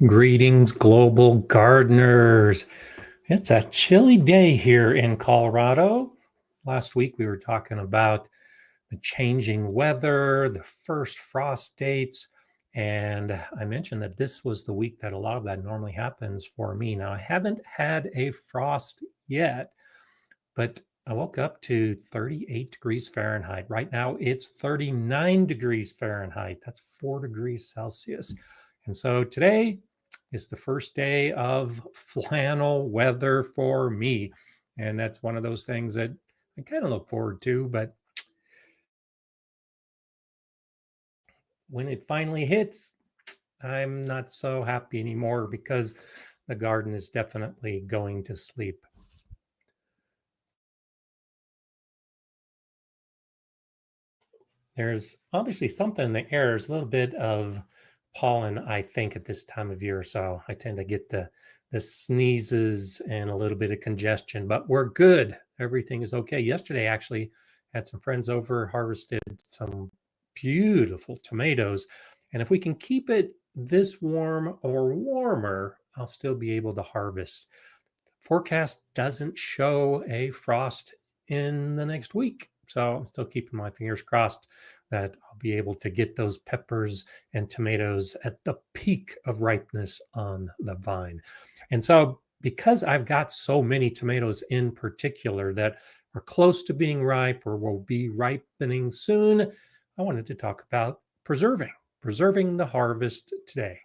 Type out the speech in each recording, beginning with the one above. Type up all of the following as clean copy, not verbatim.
Greetings, global gardeners. It's a chilly day here in Colorado. Last week we were talking about the changing weather, the first frost dates, and I mentioned that this was the week that a lot of that normally happens for me. Now, I haven't had a frost yet, but I woke up to 38 degrees Fahrenheit. Right now it's 39 degrees Fahrenheit. That's 4 degrees Celsius. And so today is the first day of flannel weather for me. And that's one of those things that I kind of look forward to. But when it finally hits, I'm not so happy anymore because the garden is definitely going to sleep. There's obviously something in the air. There's a little bit of pollen, I think, at this time of year. So I tend to get the sneezes and a little bit of congestion, but we're good. Everything is okay. Yesterday, actually, had some friends over, harvested some beautiful tomatoes. And if we can keep it this warm or warmer, I'll still be able to harvest. Forecast doesn't show a frost in the next week. So I'm still keeping my fingers crossed that I'll be able to get those peppers and tomatoes at the peak of ripeness on the vine. And so, because I've got so many tomatoes in particular that are close to being ripe or will be ripening soon, I wanted to talk about preserving the harvest today.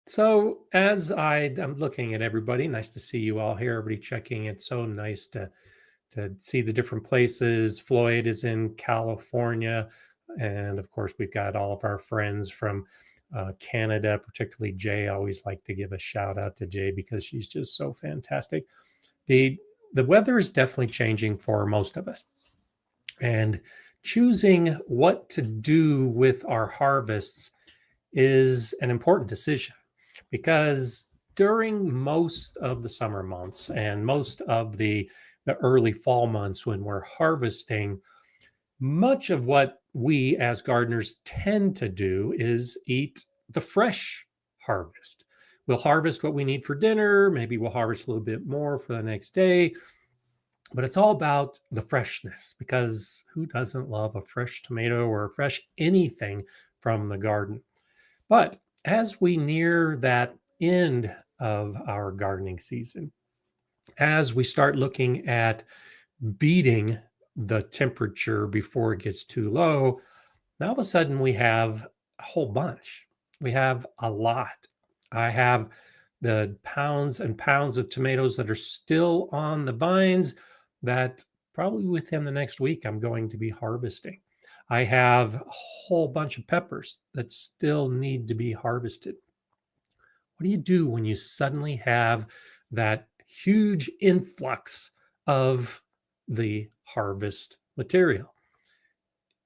So as I'm looking at everybody, nice to see you all here, everybody checking. It's so nice to see the different places. Floyd is in California. And of course, we've got all of our friends from Canada, particularly Jay. I always like to give a shout out to Jay because she's just so fantastic. The weather is definitely changing for most of us. And choosing what to do with our harvests is an important decision because during most of the summer months and most of the early fall months when we're harvesting, much of what we as gardeners tend to do is eat the fresh harvest. We'll harvest what we need for dinner. Maybe we'll harvest a little bit more for the next day. But it's all about the freshness because who doesn't love a fresh tomato or a fresh anything from the garden? But as we near that end of our gardening season, as we start looking at beating the temperature before it gets too low, now all of a sudden we have a whole bunch. We have a lot. I have the pounds and pounds of tomatoes that are still on the vines that probably within the next week I'm going to be harvesting. I have a whole bunch of peppers that still need to be harvested. What do you do when you suddenly have that huge influx of the harvest material?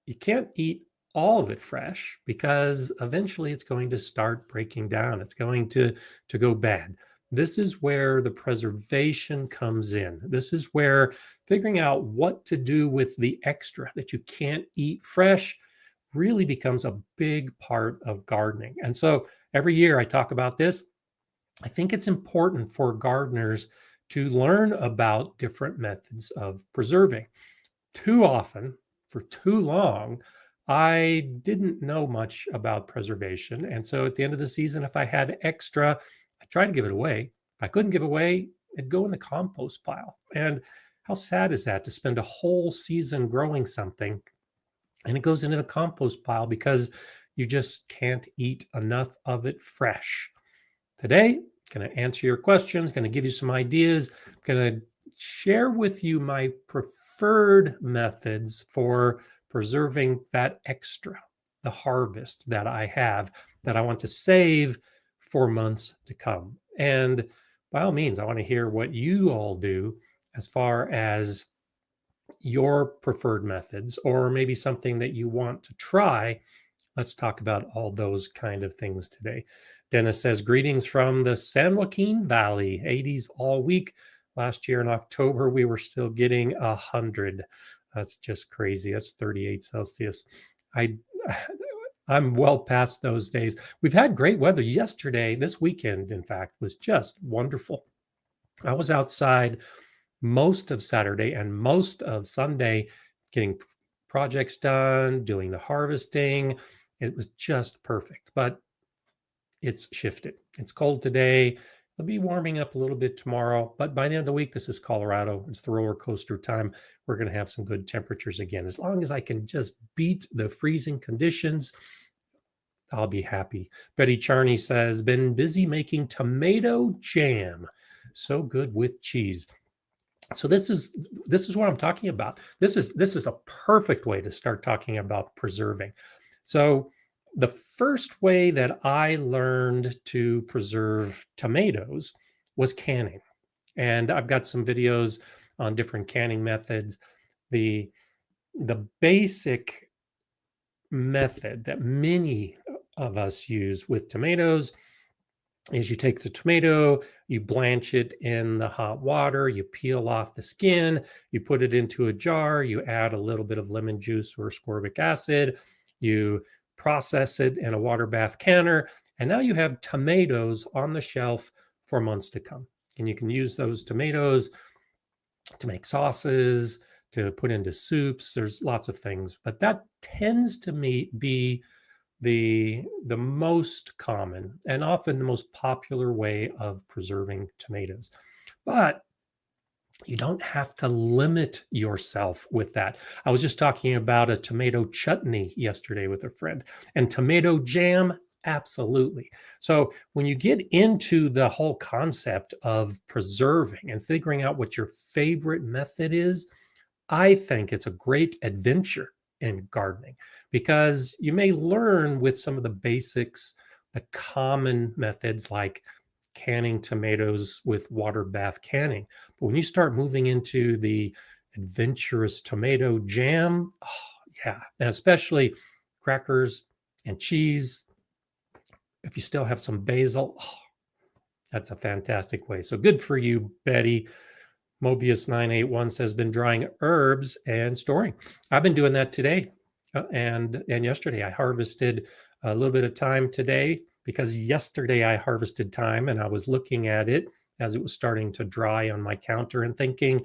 You can't eat all of it fresh because eventually it's going to start breaking down. It's going to go bad. This is where the preservation comes in. This is where figuring out what to do with the extra that you can't eat fresh really becomes a big part of gardening. And so every year I talk about this. I think it's important for gardeners to learn about different methods of preserving. Too often, for too long, I didn't know much about preservation. And so at the end of the season, if I had extra, I tried to give it away. If I couldn't give away, it'd go in the compost pile. And how sad is that to spend a whole season growing something and it goes into the compost pile because you just can't eat enough of it fresh? Today, going to answer your questions, going to give you some ideas, going to share with you my preferred methods for preserving that extra, the harvest that I have that I want to save for months to come. And by all means, I want to hear what you all do as far as your preferred methods or maybe something that you want to try. Let's talk about all those kind of things today. Dennis says, greetings from the San Joaquin Valley, 80s all week. Last year in October, we were still getting 100. That's just crazy. That's 38 Celsius. I I'm well past those days. We've had great weather yesterday. This weekend, in fact, was just wonderful. I was outside most of Saturday and most of Sunday getting projects done, doing the harvesting. It was just perfect, but it's shifted. It's cold today. It'll be warming up a little bit tomorrow, but by the end of the week, this is Colorado. It's the roller coaster time. We're going to have some good temperatures again. As long as I can just beat the freezing conditions, I'll be happy. Betty Charney says, been busy making tomato jam. So good with cheese. So this is what I'm talking about. This is a perfect way to start talking about preserving. So the first way that I learned to preserve tomatoes was canning. And I've got some videos on different canning methods. The basic method that many of us use with tomatoes is you take the tomato, you blanch it in the hot water, you peel off the skin, you put it into a jar, you add a little bit of lemon juice or ascorbic acid, you process it in a water bath canner, and now you have tomatoes on the shelf for months to come. And you can use those tomatoes to make sauces, to put into soups. There's lots of things, but that tends to be the most common and often the most popular way of preserving tomatoes. But you don't have to limit yourself with that. I was just talking about a tomato chutney yesterday with a friend, and tomato jam, absolutely. So when you get into the whole concept of preserving and figuring out what your favorite method is, I think it's a great adventure in gardening because you may learn with some of the basics, the common methods like canning tomatoes with water bath canning. But when you start moving into the adventurous tomato jam, oh, yeah, and especially crackers and cheese, if you still have some basil, oh, that's a fantastic way. So good for you, Betty. Mobius 981 says been drying herbs and storing. I've been doing that today and yesterday. I harvested a little bit of thyme today because yesterday I harvested thyme and I was looking at it as it was starting to dry on my counter and thinking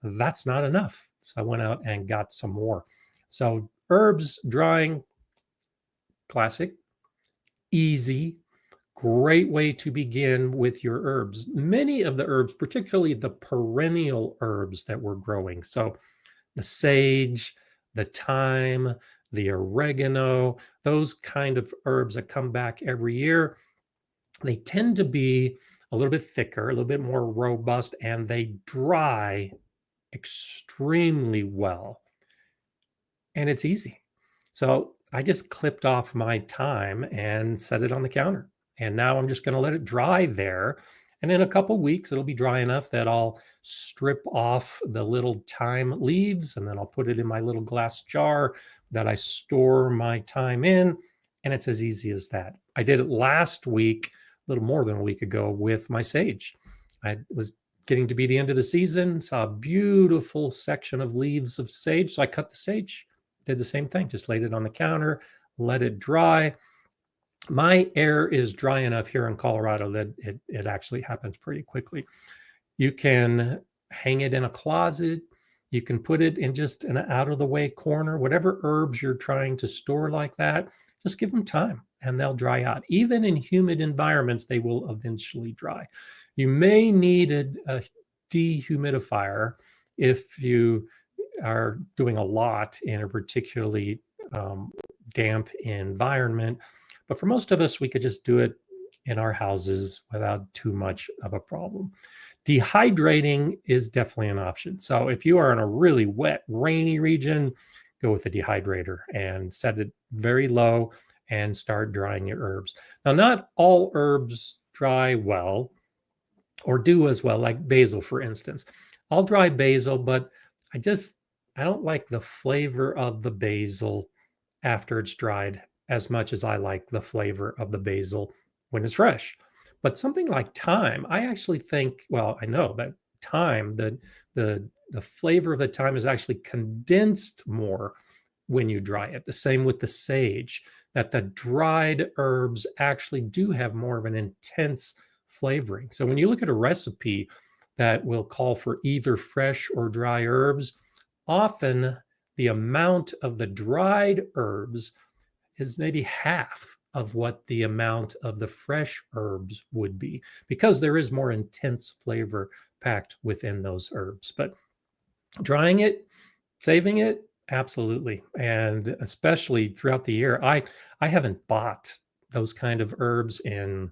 that's not enough. So I went out and got some more. So herbs drying, classic, easy, great way to begin with your herbs. Many of the herbs, particularly the perennial herbs that we're growing. So the sage, the thyme, the oregano, those kind of herbs that come back every year, they tend to be a little bit thicker, a little bit more robust, and they dry extremely well. And it's easy. So I just clipped off my thyme and set it on the counter. And now I'm just going to let it dry there. And in a couple weeks, it'll be dry enough that I'll strip off the little thyme leaves and then I'll put it in my little glass jar that I store my thyme in. And it's as easy as that. I did it last week, a little more than a week ago, with my sage. I was getting to be the end of the season, saw a beautiful section of leaves of sage. So I cut the sage, did the same thing, just laid it on the counter, let it dry. My air is dry enough here in Colorado that it actually happens pretty quickly. You can hang it in a closet. You can put it in just an out of the way corner. Whatever herbs you're trying to store like that, just give them time and they'll dry out. Even in humid environments, they will eventually dry. You may need a dehumidifier if you are doing a lot in a particularly damp environment. But for most of us, we could just do it in our houses without too much of a problem. Dehydrating is definitely an option. So if you are in a really wet, rainy region, go with a dehydrator and set it very low and start drying your herbs. Now, not all herbs dry well or do as well, like basil, for instance. I'll dry basil, but I don't like the flavor of the basil after it's dried as much as I like the flavor of the basil when it's fresh. But something like thyme, I actually think, well, I know that thyme, the flavor of the thyme is actually condensed more when you dry it. The same with the sage, that the dried herbs actually do have more of an intense flavoring. So when you look at a recipe that will call for either fresh or dry herbs, often the amount of the dried herbs is maybe half of what the amount of the fresh herbs would be, because there is more intense flavor packed within those herbs. But drying it, saving it, absolutely. And especially throughout the year, I haven't bought those kind of herbs in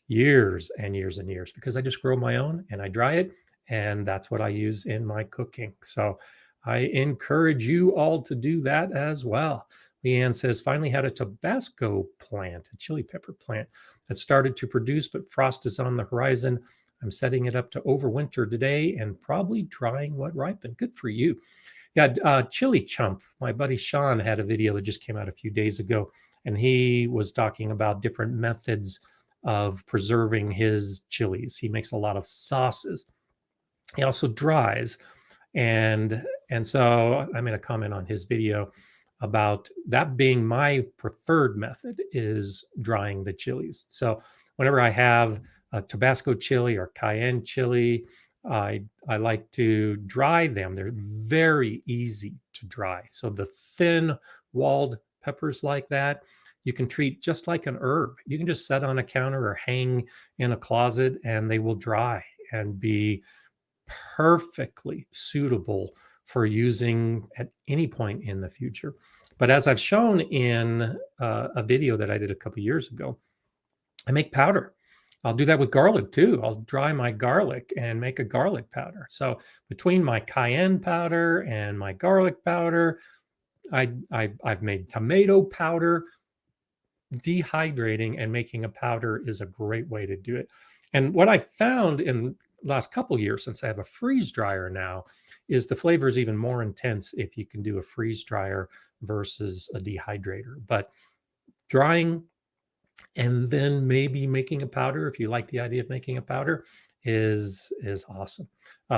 years and years and years, because I just grow my own and I dry it, and that's what I use in my cooking. So I encourage you all to do that as well. Leanne says, finally had a Tabasco plant, a chili pepper plant that started to produce, but frost is on the horizon. I'm setting it up to overwinter today and probably drying what ripened. Good for you. Yeah, Chili Chump, my buddy Sean had a video that just came out a few days ago, and he was talking about different methods of preserving his chilies. He makes a lot of sauces. He also dries. And so I made a comment on his video about that being my preferred method, is drying the chilies. So whenever I have a Tabasco chili or cayenne chili, I like to dry them. They're very easy to dry. So the thin walled peppers like that, you can treat just like an herb. You can just set on a counter or hang in a closet, and they will dry and be perfectly suitable for using at any point in the future. But as I've shown in a video that I did a couple years ago, I make powder. I'll do that with garlic too. I'll dry my garlic and make a garlic powder. So between my cayenne powder and my garlic powder, I've made tomato powder. Dehydrating and making a powder is a great way to do it. And what I found in the last couple years, since I have a freeze dryer now, is the flavor is even more intense if you can do a freeze dryer versus a dehydrator. But drying and then maybe making a powder, if you like the idea of making a powder, is awesome.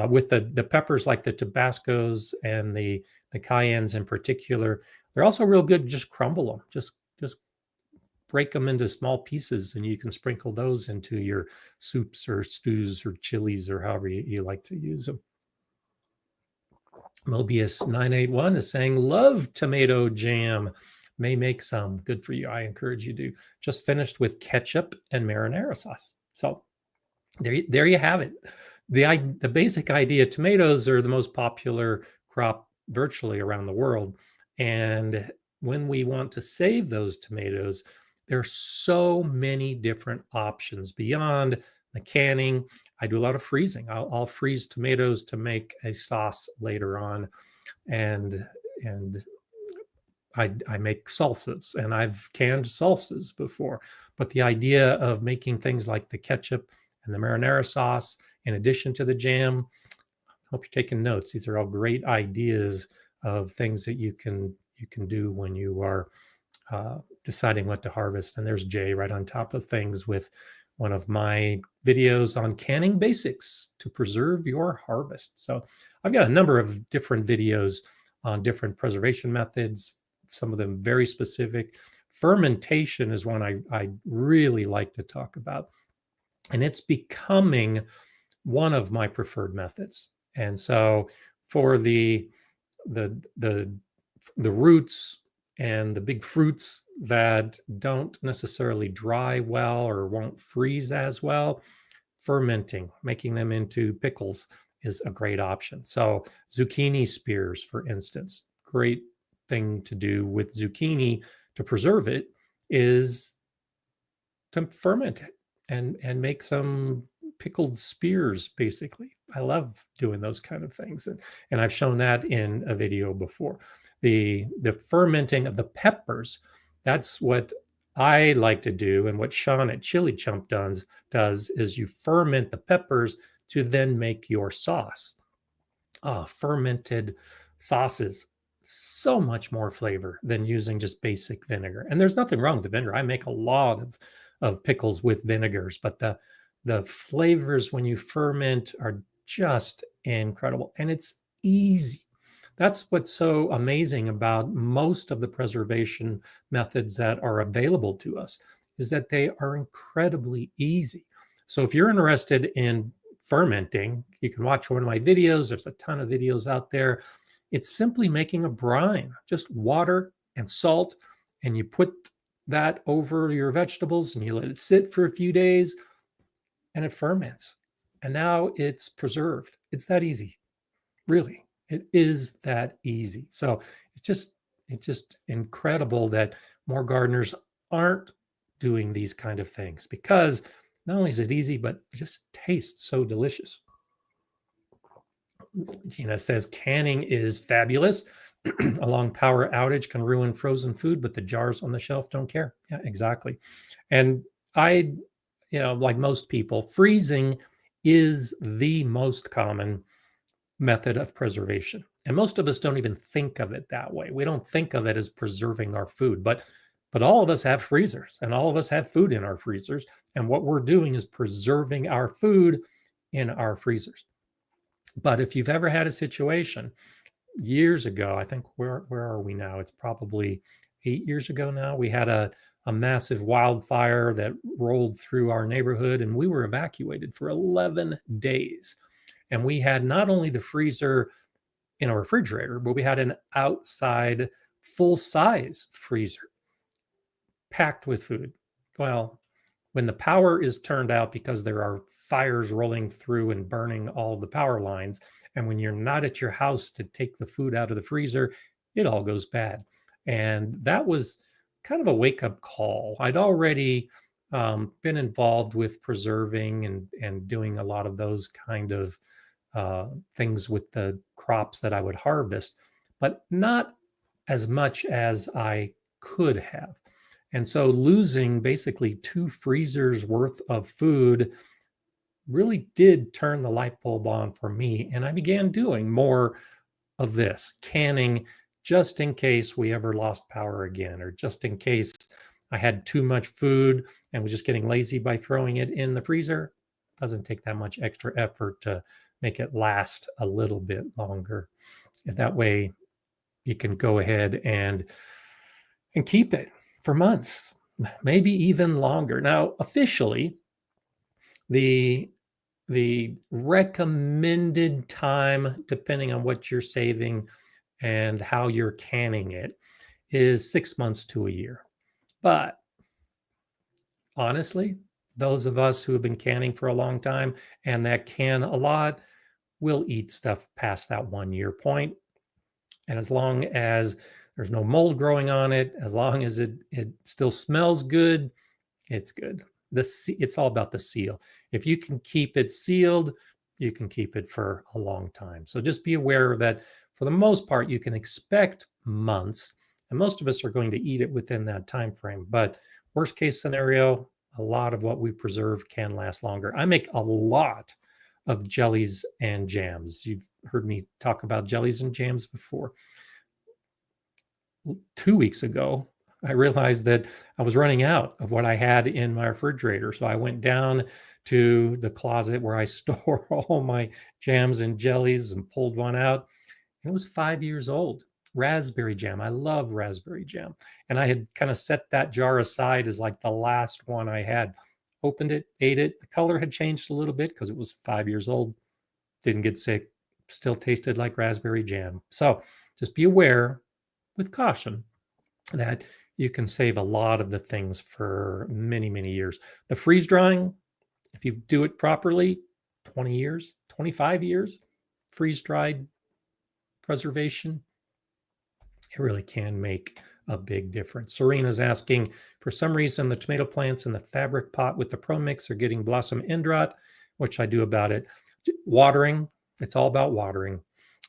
With the peppers like the Tabascos and the cayennes in particular, they're also real good. Just crumble them. Just break them into small pieces, and you can sprinkle those into your soups or stews or chilies or however you like to use them. Mobius 981 is saying, love tomato jam. May make some. Good for you. I encourage you to. Just finished with ketchup and marinara sauce. So there you have it. The basic idea, tomatoes are the most popular crop virtually around the world. And when we want to save those tomatoes, there's so many different options beyond the canning. I do a lot of freezing. I'll freeze tomatoes to make a sauce later on, and I make salsas, and I've canned salsas before. But the idea of making things like the ketchup and the marinara sauce in addition to the jam, hope you're taking notes. These are all great ideas of things that you can do when you are deciding what to harvest. And there's Jay right on top of things with one of my videos on canning basics to preserve your harvest. So I've got a number of different videos on different preservation methods, some of them very specific. Fermentation is one I really like to talk about, and it's becoming one of my preferred methods. And so for the roots and the big fruits that don't necessarily dry well or won't freeze as well, fermenting, making them into pickles is a great option. So zucchini spears, for instance, great thing to do with zucchini to preserve it is to ferment it and make some pickled spears, basically. I love doing those kind of things. And I've shown that in a video before. The fermenting of the peppers, that's what I like to do. And what Sean at Chili Chump does is you ferment the peppers to then make your sauce. Fermented sauces, so much more flavor than using just basic vinegar. And there's nothing wrong with the vinegar. I make a lot of pickles with vinegars, but the flavors when you ferment are just incredible, and it's easy. That's what's so amazing about most of the preservation methods that are available to us, is that they are incredibly easy. So if you're interested in fermenting, you can watch one of my videos. There's a ton of videos out there. It's simply making a brine, just water and salt, and you put that over your vegetables and you let it sit for a few days and it ferments. And now it's preserved. It's that easy. Really, it is that easy. So it's just incredible that more gardeners aren't doing these kind of things, because not only is it easy, but it just tastes so delicious. Gina says canning is fabulous. A long power outage can ruin frozen food, but the jars on the shelf don't care. Yeah, exactly. And I, like most people, freezing is the most common method of preservation. And most of us don't even think of it that way. We don't think of it as preserving our food, but all of us have freezers and all of us have food in our freezers. And what we're doing is preserving our food in our freezers. But if you've ever had a situation years ago, I think where are we now? It's probably 8 years ago now. We had a massive wildfire that rolled through our neighborhood and we were evacuated for 11 days. And we had not only the freezer in a refrigerator, but we had an outside full size freezer packed with food. Well, when the power is turned out because there are fires rolling through and burning all the power lines, and when you're not at your house to take the food out of the freezer, it all goes bad. And that was kind of a wake up call. I'd already been involved with preserving and doing a lot of those kind of things with the crops that I would harvest, but not as much as I could have. And so losing basically 2 freezers worth of food really did turn the light bulb on for me. And I began doing more of this canning, just in case we ever lost power again, or just in case I had too much food and was just getting lazy by throwing it in the freezer. Doesn't take that much extra effort to make it last a little bit longer. And that way you can go ahead and keep it for months, maybe even longer. Now, officially, the recommended time, depending on what you're saving and how you're canning it, is 6 months to a year. But honestly, those of us who have been canning for a long time and that can a lot will eat stuff past that 1 year point. And as long as there's no mold growing on it, as long as it still smells good, it's good. It's all about the seal. If you can keep it sealed, you can keep it for a long time. So just be aware that for the most part, you can expect months, and most of us are going to eat it within that time frame. But worst case scenario, a lot of what we preserve can last longer. I make a lot of jellies and jams. You've heard me talk about jellies and jams before. 2 weeks ago, I realized that I was running out of what I had in my refrigerator. So I went down to the closet where I store all my jams and jellies and pulled one out. And it was 5 years old. Raspberry jam. I love raspberry jam. And I had kind of set that jar aside as like the last one I had. Opened it, ate it. The color had changed a little bit because it was 5 years old. Didn't get sick. Still tasted like raspberry jam. So just be aware with caution that you can save a lot of the things for many, many years. The freeze drying, if you do it properly, 20 years, 25 years, freeze dried preservation, it really can make a big difference. Serena's asking, for some reason, the tomato plants in the fabric pot with the Pro Mix are getting blossom end rot. What should I do about it? Watering. It's all about watering.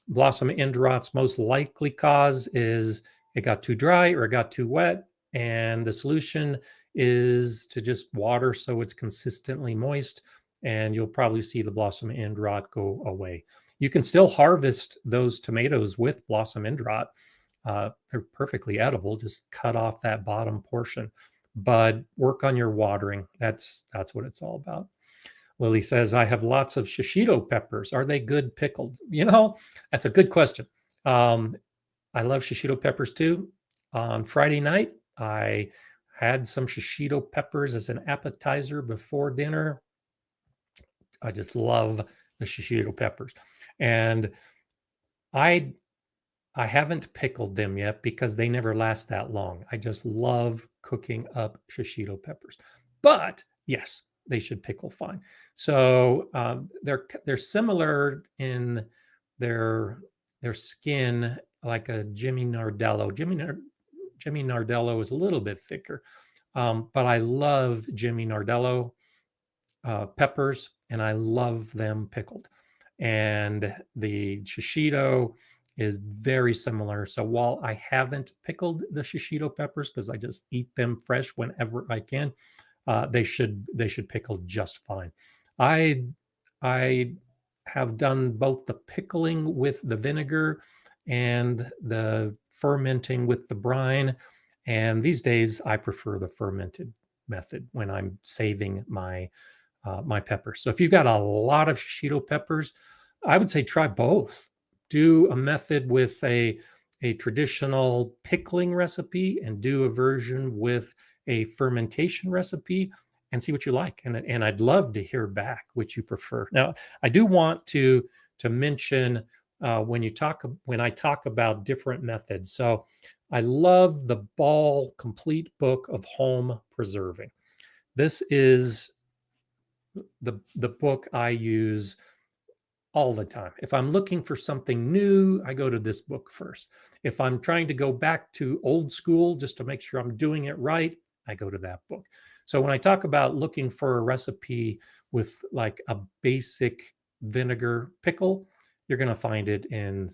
Blossom end rot's most likely cause is it got too dry or it got too wet. And the solution is to just water so it's consistently moist, and you'll probably see the blossom end rot go away. You can still harvest those tomatoes with blossom end rot. They're perfectly edible. Just cut off that bottom portion, but work on your watering. That's what it's all about. Lily says, I have lots of shishito peppers. Are they good pickled? That's a good question. Um, I love shishito peppers too. On Friday night, I had some shishito peppers as an appetizer before dinner. I just love the shishito peppers. And I I haven't pickled them yet because they never last that long. I just love cooking up shishito peppers. But yes, they should pickle fine. So they're similar in their their skin, like a Jimmy Nardello. Jimmy Nardello is a little bit thicker, but I love Jimmy Nardello peppers, and I love them pickled. And the shishito is very similar. So while I haven't pickled the shishito peppers because I just eat them fresh whenever I can, they should pickle just fine. I I have done both the pickling with the vinegar and the fermenting with the brine. And these days, I prefer the fermented method when I'm saving my peppers. So if you've got a lot of shishito peppers, I would say try both. Do a method with a traditional pickling recipe and do a version with a fermentation recipe and see what you like. And I'd love to hear back which you prefer. Now, I do want to mention when I talk about different methods. So I love the Ball Complete Book of Home Preserving. This is the book I use all the time. If I'm looking for something new, I go to this book first. If I'm trying to go back to old school just to make sure I'm doing it right, I go to that book. So when I talk about looking for a recipe with like a basic vinegar pickle, you're going to find it in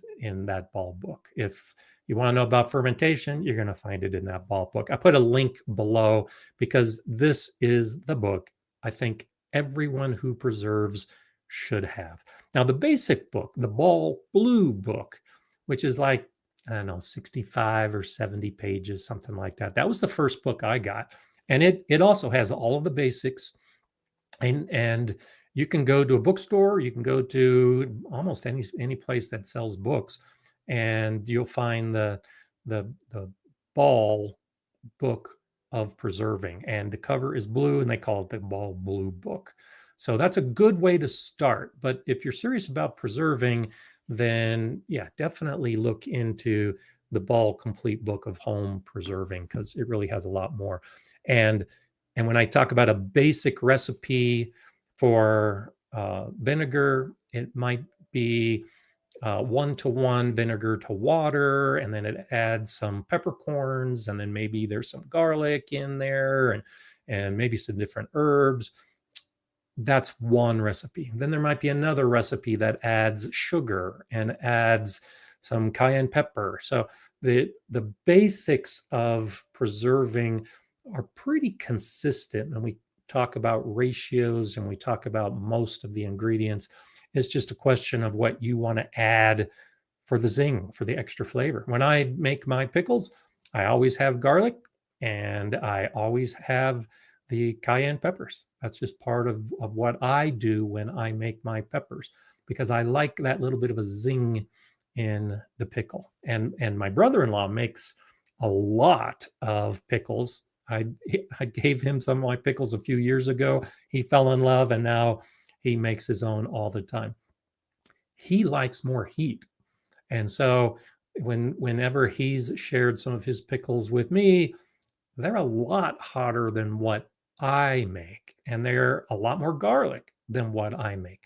that Ball book. If you want to know about fermentation, you're going to find it in that Ball book. I put a link below because this is the book I think everyone who preserves should have. Now, the basic book, the Ball Blue book, which is like, I don't know, 65 or 70 pages, something like that. That was the first book I got. And it also has all of the basics. And you can go to a bookstore, you can go to almost any place that sells books, and you'll find the Ball book of preserving, and the cover is blue, and they call it the Ball Blue book. So that's a good way to start. But if you're serious about preserving, then yeah, definitely look into the Ball Complete Book of Home Preserving because it really has a lot more. And and when I talk about a basic recipe for vinegar, it might be 1-to-1 vinegar to water, and then it adds some peppercorns, and then maybe there's some garlic in there, and maybe some different herbs. That's one recipe. Then there might be another recipe that adds sugar and adds some cayenne pepper. So the basics of preserving are pretty consistent, and we talk about ratios and we talk about most of the ingredients. It's just a question of what you want to add for the zing, for the extra flavor. When I make my pickles, I always have garlic and I always have the cayenne peppers. That's just part of what I do when I make my peppers because I like that little bit of a zing in the pickle. And my brother-in-law makes a lot of pickles. I gave him some of my pickles a few years ago. He fell in love and now he makes his own all the time. He likes more heat. And so whenever he's shared some of his pickles with me, they're a lot hotter than what I make. And they're a lot more garlic than what I make.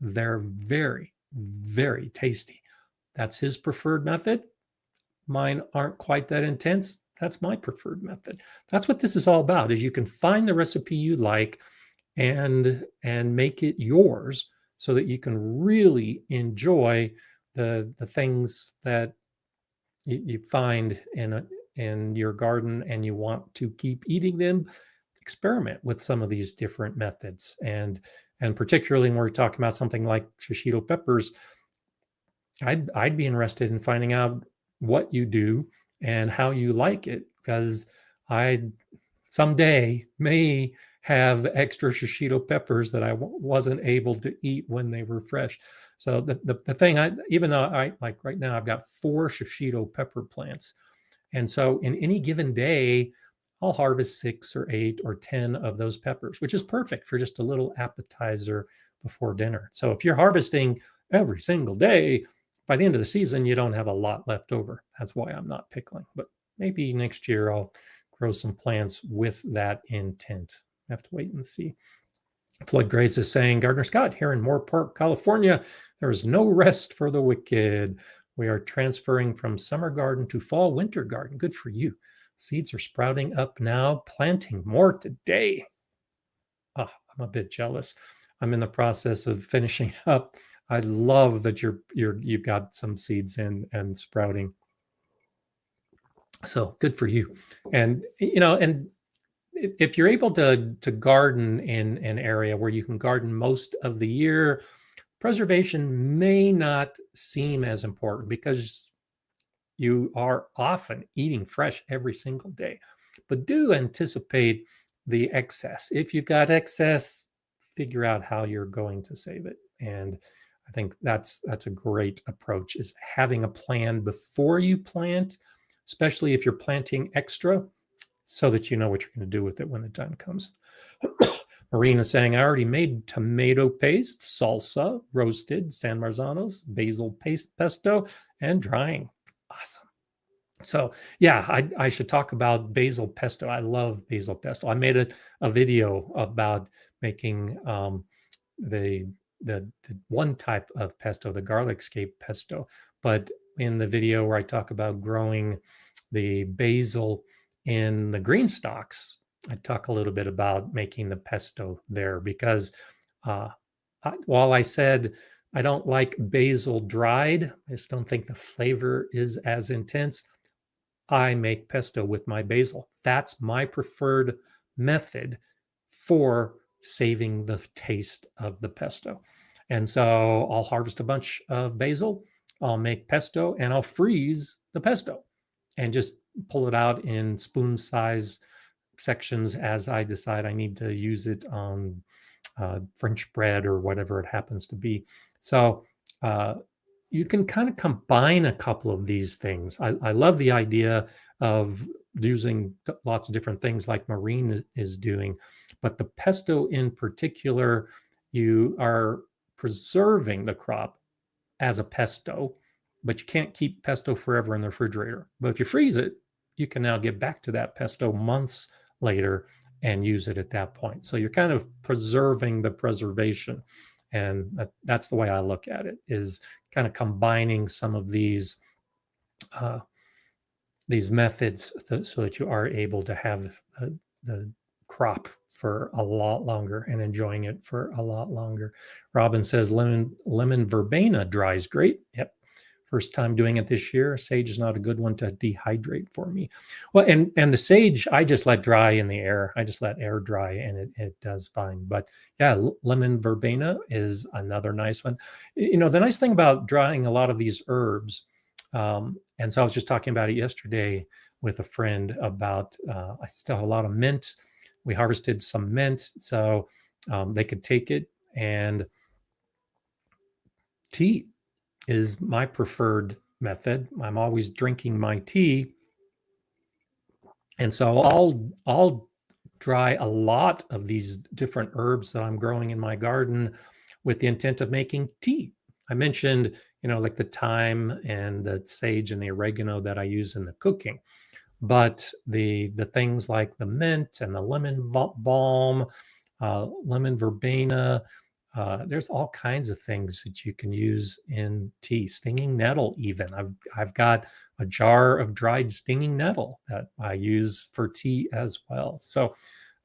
They're very, very tasty. That's his preferred method. Mine aren't quite that intense. That's my preferred method. That's what this is all about, is you can find the recipe you like and make it yours so that you can really enjoy the things that you find in your garden and you want to keep eating them. Experiment with some of these different methods, and particularly when we're talking about something like shishito peppers, I'd be interested in finding out what you do and how you like it, because I someday may have extra shishito peppers that I wasn't able to eat when they were fresh. So the thing, even though I like right now, I've got 4 shishito pepper plants. And so in any given day, I'll harvest 6 or 8 or 10 of those peppers, which is perfect for just a little appetizer before dinner. So if you're harvesting every single day, by the end of the season, you don't have a lot left over. That's why I'm not pickling. But maybe next year I'll grow some plants with that intent. I have to wait and see. Floyd Grace is saying, Gardner Scott, here in Moore Park, California, there is no rest for the wicked. We are transferring from summer garden to fall winter garden. Good for you. Seeds are sprouting up now, planting more today. Oh, I'm a bit jealous. I'm in the process of finishing up. I love that you've got some seeds in and sprouting. So good for you. And and if you're able to garden in an area where you can garden most of the year, preservation may not seem as important because you are often eating fresh every single day. But do anticipate the excess. If you've got excess, figure out how you're going to save it. And I think that's a great approach, is having a plan before you plant, especially if you're planting extra, so that you know what you're going to do with it when the time comes. Maureen is saying, I already made tomato paste, salsa, roasted San Marzanos, basil paste, pesto, and drying. Awesome. So yeah, I should talk about basil pesto. I love basil pesto. I made a video about making the, the one type of pesto, the garlic scape pesto. But in the video where I talk about growing the basil in the green stalks, I talk a little bit about making the pesto there, because while I said I don't like basil dried, I just don't think the flavor is as intense. I make pesto with my basil. That's my preferred method for saving the taste of the pesto. And so I'll harvest a bunch of basil, I'll make pesto, and I'll freeze the pesto and just pull it out in spoon size sections as I decide I need to use it on French bread or whatever it happens to be. So you can kind of combine a couple of these things. I love the idea of using lots of different things like Maureen is doing, but the pesto in particular, you are preserving the crop as a pesto, but you can't keep pesto forever in the refrigerator. But if you freeze it, you can now get back to that pesto months later and use it at that point. So you're kind of preserving the preservation. And that's the way I look at it, is kind of combining some of these methods so that you are able to have the crop for a lot longer and enjoying it for a lot longer. Robin says lemon verbena dries great. Yep. First time doing it this year. Sage is not a good one to dehydrate for me. Well, and the sage, I just let dry in the air. I just let air dry and it does fine. But yeah, lemon verbena is another nice one. The nice thing about drying a lot of these herbs, and so I was just talking about it yesterday with a friend about, I still have a lot of mint. We harvested some mint, so they could take it, and tea is my preferred method. I'm always drinking my tea. And so I'll dry a lot of these different herbs that I'm growing in my garden with the intent of making tea. I mentioned, like the thyme and the sage and the oregano that I use in the cooking. But the things like the mint and the lemon balm, lemon verbena, there's all kinds of things that you can use in tea. Stinging nettle, even. I've got a jar of dried stinging nettle that I use for tea as well. So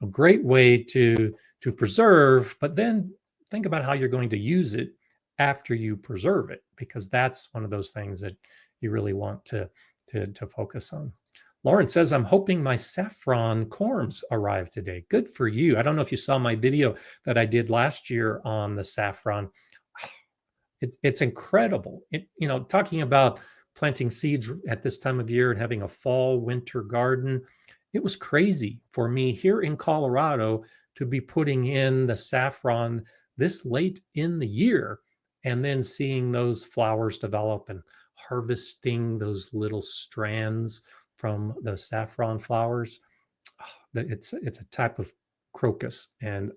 a great way to preserve, but then think about how you're going to use it after you preserve it, because that's one of those things that you really want to focus on. Lauren says, I'm hoping my saffron corms arrive today. Good for you. I don't know if you saw my video that I did last year on the saffron. It's incredible. Talking about planting seeds at this time of year and having a fall winter garden, it was crazy for me here in Colorado to be putting in the saffron this late in the year and then seeing those flowers develop and harvesting those little strands from the saffron flowers. It's a type of crocus, and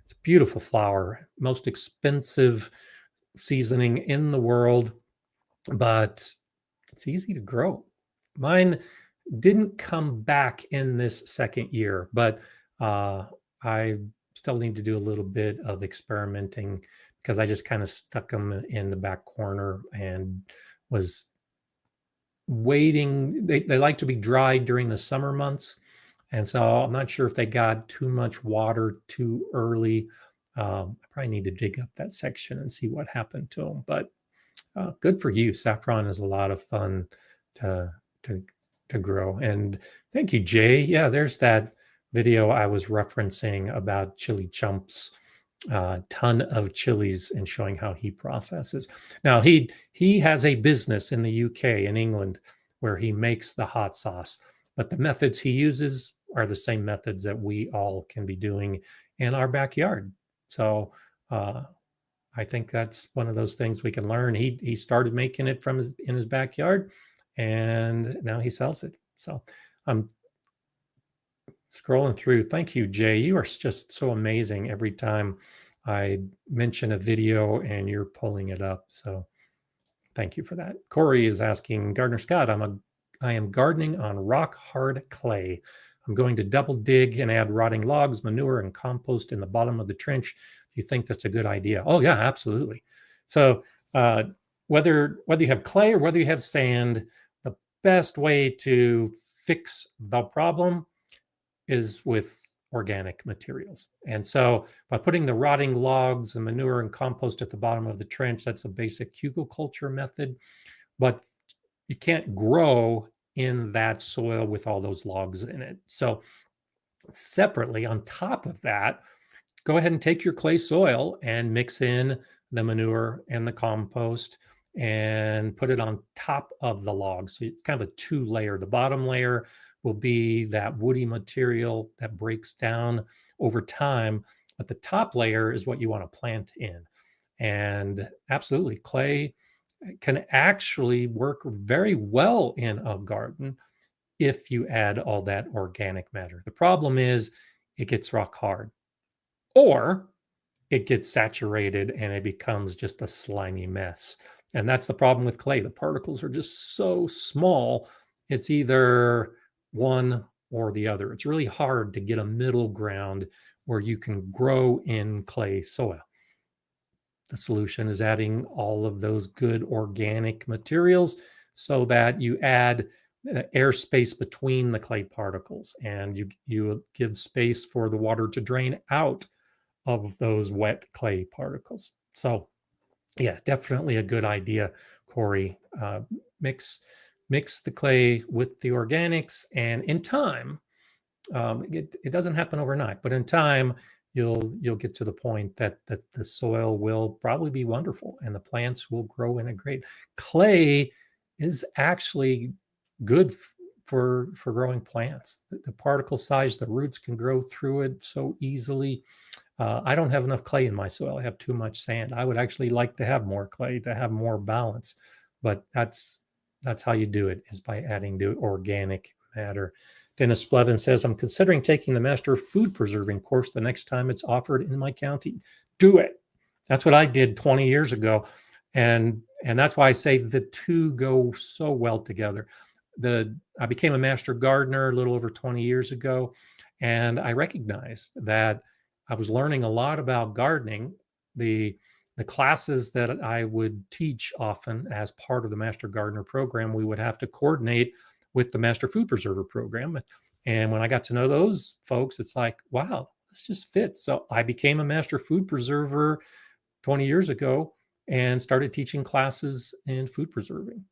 it's a beautiful flower, most expensive seasoning in the world, but it's easy to grow. Mine didn't come back in this second year, but I still need to do a little bit of experimenting because I just kind of stuck them in the back corner and was waiting. They like to be dry during the summer months. And so I'm not sure if they got too much water too early. I probably need to dig up that section and see what happened to them. But good for you. Saffron is a lot of fun to to to grow. And thank you, Jay. Yeah, there's that video I was referencing about chili chumps, ton of chilies, and showing how he processes. Now he has a business in the UK in England where he makes the hot sauce, but the methods he uses are the same methods that we all can be doing in our backyard. So I think that's one of those things we can learn. He started making it from in his backyard, and now he sells it. So I'm scrolling through. Thank you, Jay. You are just so amazing every time I mention a video and you're pulling it up. So thank you for that. Corey is asking, Gardener Scott, I am gardening on rock hard clay. I'm going to double dig and add rotting logs, manure, and compost in the bottom of the trench. Do you think that's a good idea? Oh yeah, absolutely. So whether you have clay or whether you have sand, the best way to fix the problem is with organic materials. And so by putting the rotting logs and manure and compost at the bottom of the trench, that's a basic hugelkultur method, but you can't grow in that soil with all those logs in it. So separately, on top of that, go ahead and take your clay soil and mix in the manure and the compost and put it on top of the logs. So it's kind of a two-layer. The bottom layer will be that woody material that breaks down over time, but the top layer is what you want to plant in. And absolutely, clay can actually work very well in a garden if you add all that organic matter. The problem is it gets rock hard, or it gets saturated and it becomes just a slimy mess. And that's the problem with clay. The particles are just so small. It's either one or the other. It's really hard to get a middle ground where you can grow in clay soil. The solution is adding all of those good organic materials so that you add airspace between the clay particles, and you give space for the water to drain out of those wet clay particles. So yeah, definitely a good idea, Corey. Mix the clay with the organics, and in time, it doesn't happen overnight, but in time, you'll get to the point that the soil will probably be wonderful and the plants will grow in it great. Clay is actually good for growing plants. The particle size, the roots can grow through it so easily. I don't have enough clay in my soil. I have too much sand. I would actually like to have more clay to have more balance, but that's how you do it, is by adding the organic matter. Dennis Splevin says, I'm considering taking the Master Food Preserving course the next time it's offered in my county. Do it. That's what I did 20 years ago. And that's why I say the two go so well together. I became a master gardener a little over 20 years ago, and I recognized that I was learning a lot about gardening. The classes that I would teach often as part of the Master Gardener program, we would have to coordinate with the Master Food Preserver program. And when I got to know those folks, it's like, wow, this just fits. So I became a Master Food Preserver 20 years ago and started teaching classes in food preserving.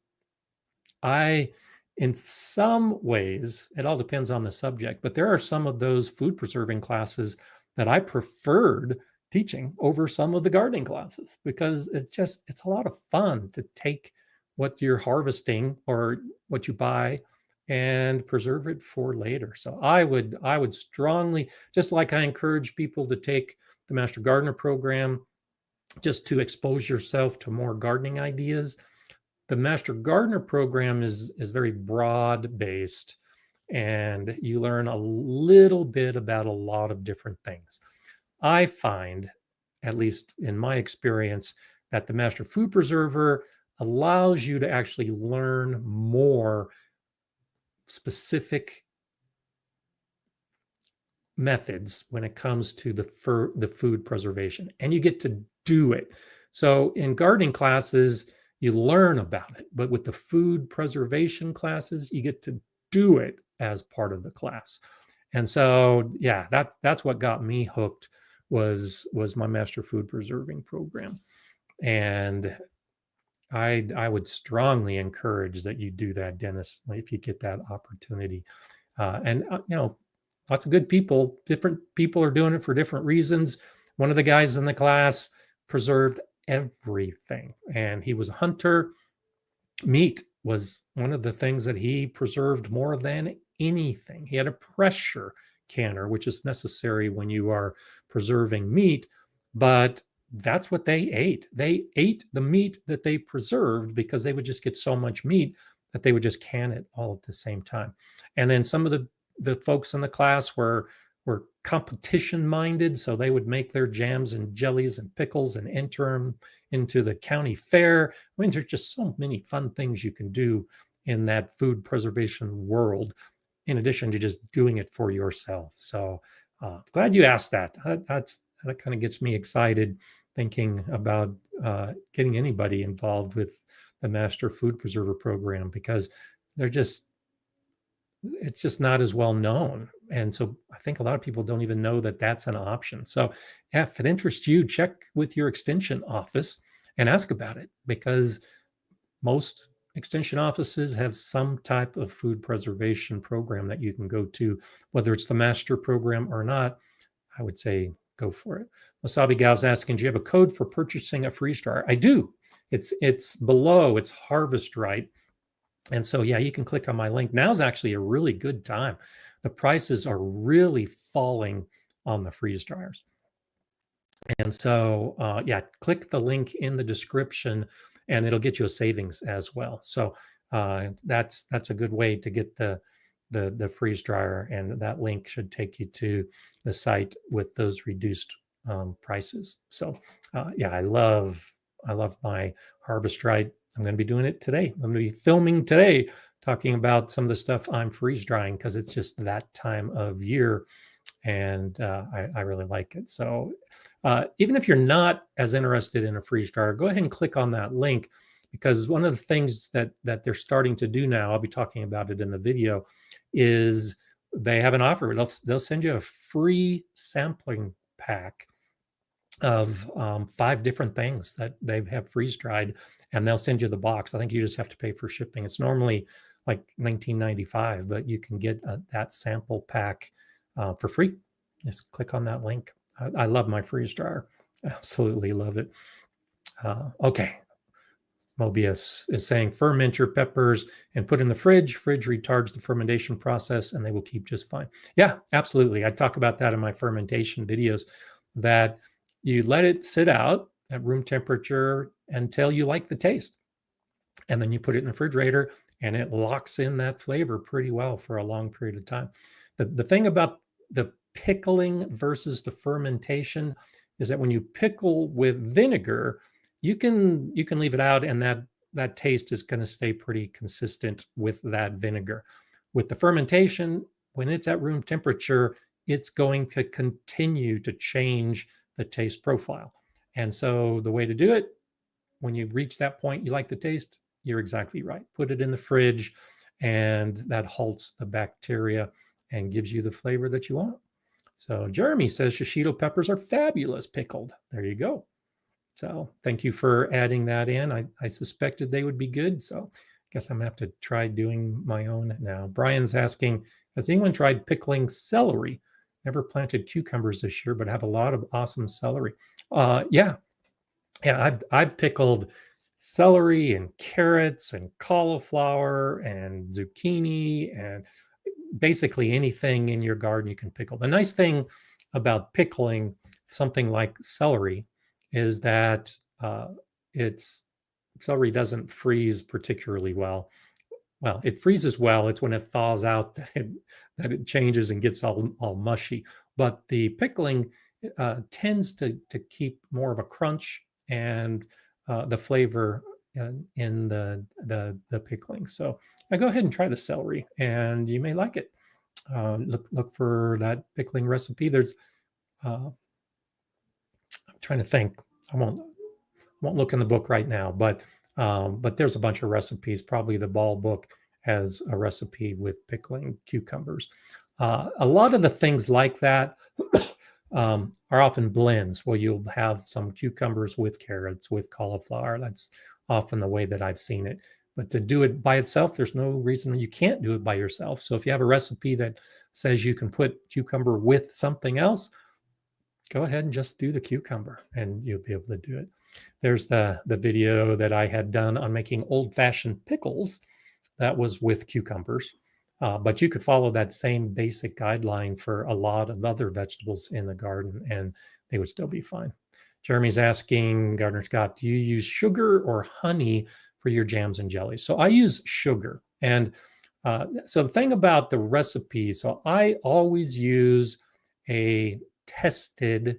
In some ways, it all depends on the subject, but there are some of those food preserving classes that I preferred teaching over some of the gardening classes, because it's a lot of fun to take what you're harvesting or what you buy and preserve it for later. So I would strongly, just like I encourage people to take the Master Gardener program just to expose yourself to more gardening ideas. The Master Gardener program is very broad based, and you learn a little bit about a lot of different things. I find, at least in my experience, that the Master Food Preserver allows you to actually learn more specific methods when it comes to the food preservation, and you get to do it. So in gardening classes, you learn about it, but with the food preservation classes, you get to do it as part of the class. And so, yeah, that's what got me hooked was my Master Food Preserving program. And I would strongly encourage that you do that, Dennis, if you get that opportunity. Lots of good people, different people are doing it for different reasons. One of the guys in the class preserved everything, and he was a hunter. Meat was one of the things that he preserved more than anything. He had a pressure canner, which is necessary when you are preserving meat, but that's what they ate. They ate the meat that they preserved because they would just get so much meat that they would just can it all at the same time. And then some of the folks in the class were competition minded, so they would make their jams and jellies and pickles and enter them into the county fair. I mean, there's just so many fun things you can do in that food preservation world, in addition to just doing it for yourself. So glad you asked that. That kind of gets me excited thinking about getting anybody involved with the Master Food Preserver program, because it's just not as well known. And so I think a lot of people don't even know that that's an option. So if it interests you, check with your extension office and ask about it, because most extension offices have some type of food preservation program that you can go to, whether it's the master program or not. I would say go for it. Wasabi Gal's asking, do you have a code for purchasing a freeze dryer? I do. It's below, it's Harvest Right. And so, yeah, you can click on my link. Now's actually a really good time. The prices are really falling on the freeze dryers. And so, yeah, click the link in the description and it'll get you a savings as well. So that's a good way to get the freeze dryer, and that link should take you to the site with those reduced prices. So yeah, I love my Harvest Right. I'm going to be doing it today. I'm going to be filming today, talking about some of the stuff I'm freeze drying, because it's just that time of year, and I really like it. So even if you're not as interested in a freeze dryer, go ahead and click on that link, because one of the things that they're starting to do now, I'll be talking about it in the video, is they have an offer. They'll send you a free sampling pack of 5 different things that they have freeze dried, and they'll send you the box. I think you just have to pay for shipping. It's normally like $19.95, but you can get that sample pack for free. Just click on that link. I love my freeze dryer. Absolutely love it. Okay. Mobius is saying ferment your peppers and put in the fridge. Fridge retards the fermentation process and they will keep just fine. Yeah, absolutely. I talk about that in my fermentation videos, that you let it sit out at room temperature until you like the taste. And then you put it in the refrigerator and it locks in that flavor pretty well for a long period of time. The thing about the pickling versus the fermentation is that when you pickle with vinegar, you can leave it out and that taste is going to stay pretty consistent with that vinegar. With the fermentation, when it's at room temperature, it's going to continue to change the taste profile. And so the way to do it, when you reach that point, you like the taste, you're exactly right. Put it in the fridge, and that halts the bacteria and gives you the flavor that you want. So Jeremy says shishito peppers are fabulous pickled. There you go. So thank you for adding that in. I suspected they would be good. So I guess I'm gonna have to try doing my own now. Brian's asking, has anyone tried pickling celery? Never planted cucumbers this year, but have a lot of awesome celery. Yeah, I've pickled celery and carrots and cauliflower and zucchini and basically anything in your garden you can pickle. The nice thing about pickling something like celery is that it's celery doesn't freeze particularly well. Well, it freezes well. It's when it thaws out that it changes and gets all mushy. But the pickling tends to keep more of a crunch and the flavor in the pickling. So I go ahead and try the celery, and you may like it. Look for that pickling recipe. There's I'm trying to think. I won't look in the book right now, but there's a bunch of recipes. Probably the Ball book has a recipe with pickling cucumbers. A lot of the things like that are often blends where you'll have some cucumbers with carrots, with cauliflower. That's often the way that I've seen it. But to do it by itself, there's no reason you can't do it by yourself. So if you have a recipe that says you can put cucumber with something else, go ahead and just do the cucumber and you'll be able to do it. There's the video that I had done on making old-fashioned pickles. That was with cucumbers. But you could follow that same basic guideline for a lot of other vegetables in the garden, and they would still be fine. Jeremy's asking, Gardener Scott, do you use sugar or honey for your jams and jellies? So I use sugar. And so the thing about the recipe, so I always use a tested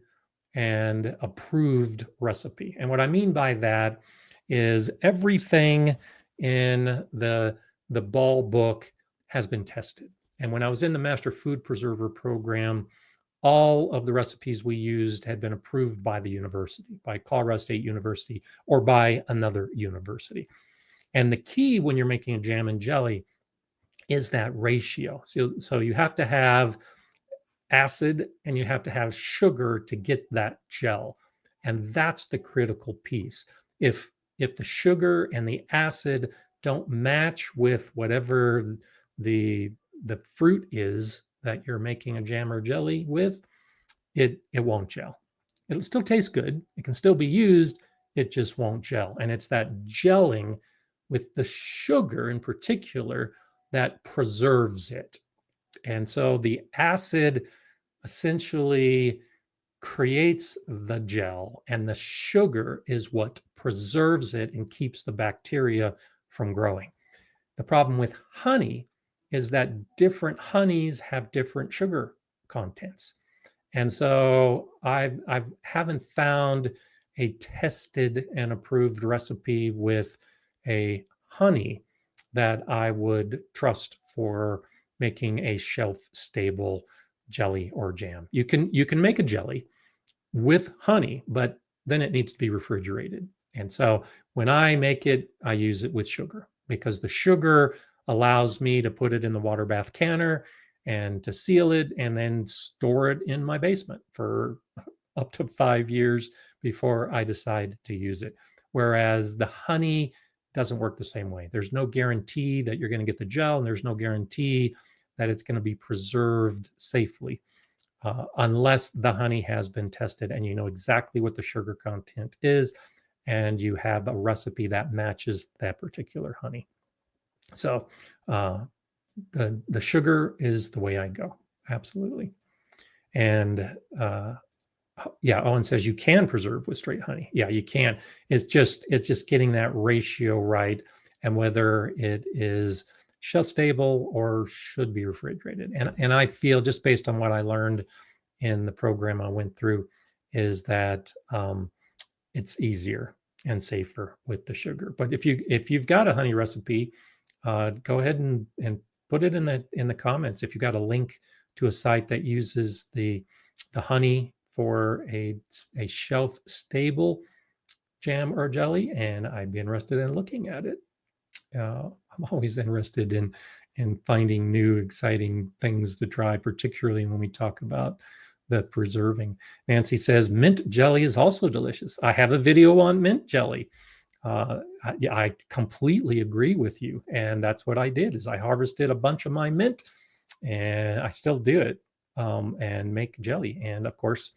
and approved recipe. And what I mean by that is everything in the Ball book has been tested. And when I was in the Master Food Preserver program, all of the recipes we used had been approved by the university, by Colorado State University, or by another university. And the key when you're making a jam and jelly is that ratio. So you have to have acid and you have to have sugar to get that gel. And that's the critical piece. If the sugar and the acid don't match with whatever the fruit is that you're making a jam or jelly with, it won't gel. It'll still taste good. It can still be used. It just won't gel. And it's that gelling with the sugar in particular that preserves it. And so the acid essentially creates the gel, and the sugar is what preserves it and keeps the bacteria from growing. The problem with honey is that different honeys have different sugar contents. And so I haven't found a tested and approved recipe with a honey that I would trust for making a shelf stable jelly or jam. You can make a jelly with honey, but then it needs to be refrigerated. And so when I make it, I use it with sugar because the sugar allows me to put it in the water bath canner and to seal it and then store it in my basement for up to 5 years before I decide to use it. Whereas the honey doesn't work the same way. There's no guarantee that you're going to get the gel, and there's no guarantee that it's going to be preserved safely unless the honey has been tested and you know exactly what the sugar content is and you have a recipe that matches that particular honey. So the sugar is the way I go. Absolutely. And yeah, Owen says you can preserve with straight honey. Yeah, you can. It's just getting that ratio right and whether it is shelf stable or should be refrigerated. And I feel just based on what I learned in the program I went through is that it's easier and safer with the sugar. But if you've got a honey recipe, go ahead and put it in the comments. If you've got a link to a site that uses the honey for a shelf stable jam or jelly, and I'd be interested in looking at it. I'm always interested in finding new exciting things to try, particularly when we talk about the preserving. Nancy says mint jelly is also delicious. I have a video on mint jelly. I completely agree with you, and that's what I did. Is I harvested a bunch of my mint, and I still do it and make jelly. And of course,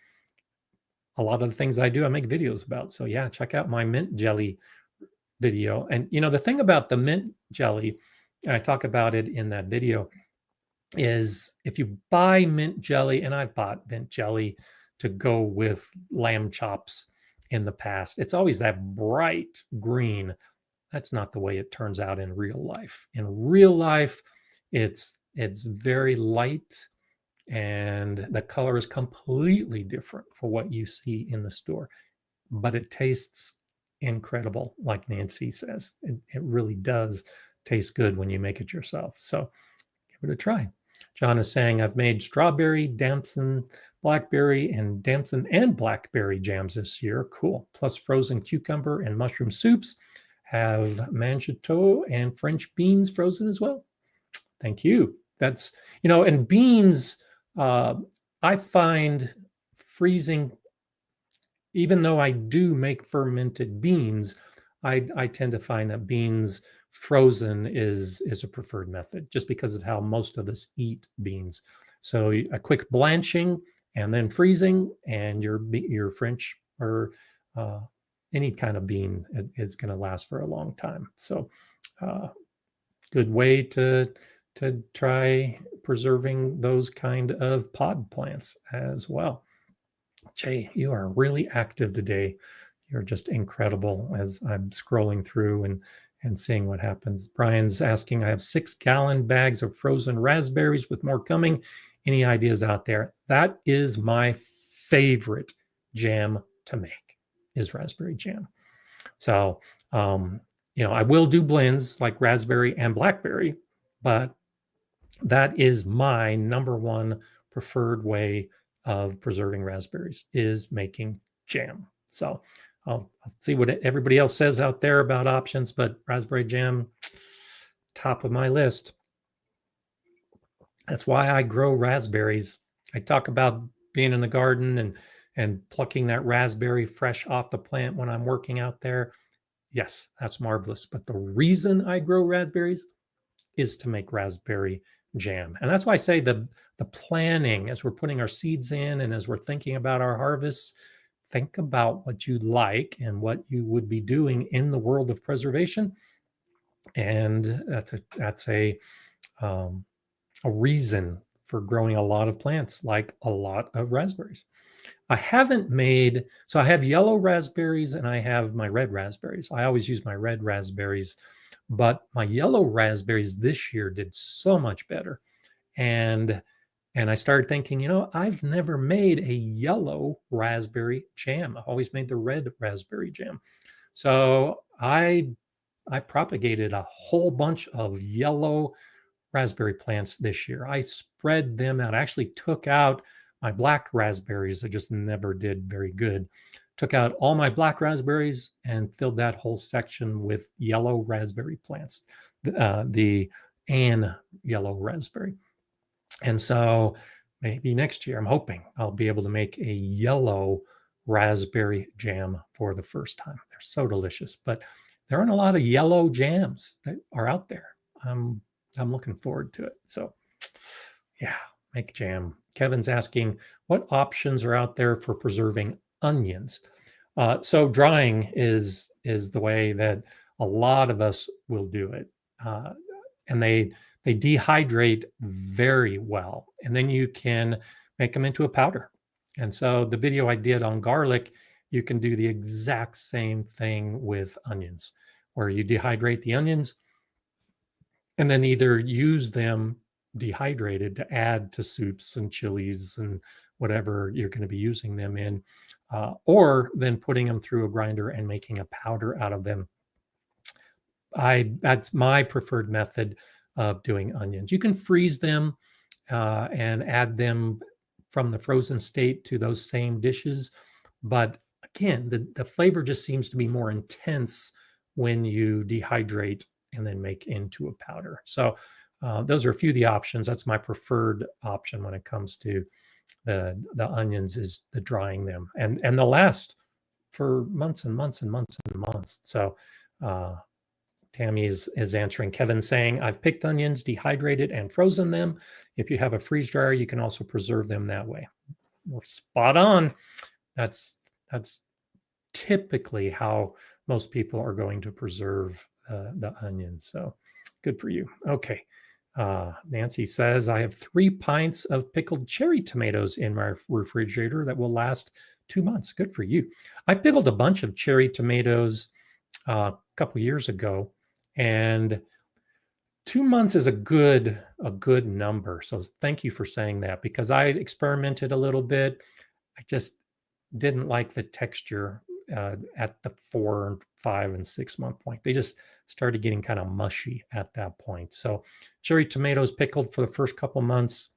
a lot of the things I do, I make videos about. So yeah, check out my mint jelly video. And the thing about the mint jelly, and I talk about it in that video, is if you buy mint jelly, and I've bought mint jelly to go with lamb chops in the past, it's always that bright green. That's not the way it turns out in real life. In real life, it's very light, and the color is completely different for what you see in the store, but it tastes incredible. Like Nancy says, it really does taste good when you make it yourself. So give it a try. John is saying, I've made strawberry, damson, blackberry, and damson and blackberry jams this year. Cool. Plus frozen cucumber and mushroom soups. Have manchego and French beans frozen as well. Thank you. That's, and beans, I find freezing, even though I do make fermented beans, I tend to find that beans frozen is a preferred method, just because of how most of us eat beans. So a quick blanching and then freezing, and your French or any kind of bean is going to last for a long time. So good way to try preserving those kind of pod plants as well. Jay, you are really active today. You're just incredible as I'm scrolling through and seeing what happens. Brian's asking, I have 6-gallon bags of frozen raspberries with more coming. Any ideas out there? That is my favorite jam to make, is raspberry jam. So, I will do blends like raspberry and blackberry, but that is my number one preferred way of preserving raspberries, is making jam. So I'll see what everybody else says out there about options, but raspberry jam, top of my list. That's why I grow raspberries. I talk about being in the garden and plucking that raspberry fresh off the plant when I'm working out there. Yes, that's marvelous. But the reason I grow raspberries is to make raspberry jam. And that's why I say the planning, as we're putting our seeds in and as we're thinking about our harvests, think about what you like and what you would be doing in the world of preservation. And that's a reason for growing a lot of plants, like a lot of raspberries. I haven't made, so I have yellow raspberries and I have my red raspberries. I always use my red raspberries, but my yellow raspberries this year did so much better. And I started thinking, I've never made a yellow raspberry jam. I've always made the red raspberry jam. So I propagated a whole bunch of yellow raspberry plants this year. I spread them out. I actually took out my black raspberries. I just never did very good. Took out all my black raspberries and filled that whole section with yellow raspberry plants, the Ann yellow raspberry. And so maybe next year, I'm hoping I'll be able to make a yellow raspberry jam for the first time. They're so delicious, but there aren't a lot of yellow jams that are out there. I'm looking forward to it. So yeah, make jam. Kevin's asking, what options are out there for preserving onions? So drying is the way that a lot of us will do it. And they dehydrate very well. And then you can make them into a powder. And so the video I did on garlic, you can do the exact same thing with onions, where you dehydrate the onions and then either use them dehydrated to add to soups and chilies and whatever you're going to be using them in, or then putting them through a grinder and making a powder out of them. That's my preferred method of doing onions. You can freeze them and add them from the frozen state to those same dishes. But again, the flavor just seems to be more intense when you dehydrate and then make into a powder. So those are a few of the options. That's my preferred option when it comes to the onions, is the drying them. And they'll last for months and months and months and months. So Tammy is answering. Kevin saying, I've picked onions, dehydrated, and frozen them. If you have a freeze dryer, you can also preserve them that way. Well, spot on. That's typically how most people are going to preserve the onions. So good for you. Okay. Nancy says, I have 3 pints of pickled cherry tomatoes in my refrigerator that will last 2 months. Good for you. I pickled a bunch of cherry tomatoes a couple years ago, and 2 months is a good number. So thank you for saying that, because I experimented a little bit. I just didn't like the texture at the 4, 5, and 6 month point. They just started getting kind of mushy at that point. So cherry tomatoes pickled for the first couple months,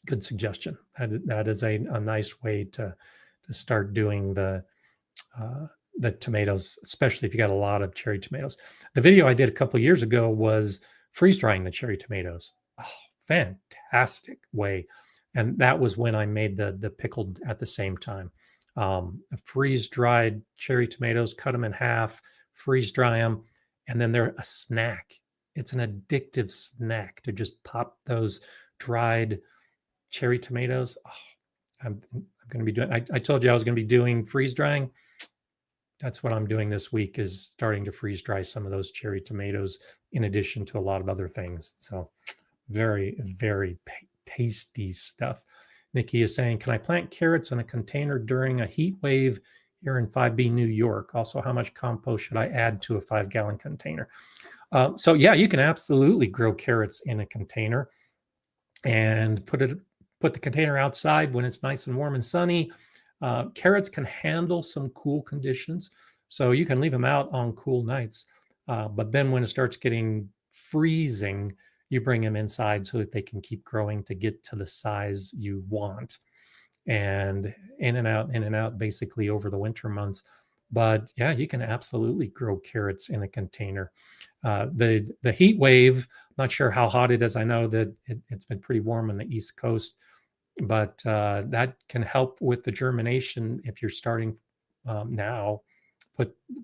good suggestion. That is a nice way to start doing the tomatoes, especially if you got a lot of cherry tomatoes. The video I did a couple years ago was freeze drying the cherry tomatoes. Oh, fantastic way. And that was when I made the pickled at the same time. Freeze dried cherry tomatoes, cut them in half, freeze dry them, and then they're a snack. It's an addictive snack to just pop those dried cherry tomatoes. Oh, I'm going to be doing, I told you I was going to be doing freeze drying. That's what I'm doing this week, is starting to freeze dry some of those cherry tomatoes in addition to a lot of other things. So very, very tasty stuff. Nikki is saying, can I plant carrots in a container during a heat wave here in 5B New York? Also, how much compost should I add to a 5-gallon container? So yeah, you can absolutely grow carrots in a container and put the container outside when it's nice and warm and sunny. Carrots can handle some cool conditions, so you can leave them out on cool nights. But then when it starts getting freezing, you bring them inside so that they can keep growing to get to the size you want. And in and out, basically over the winter months. But yeah, you can absolutely grow carrots in a container. The heat wave, not sure how hot it is. I know that it's been pretty warm on the East Coast, but that can help with the germination if you're starting now.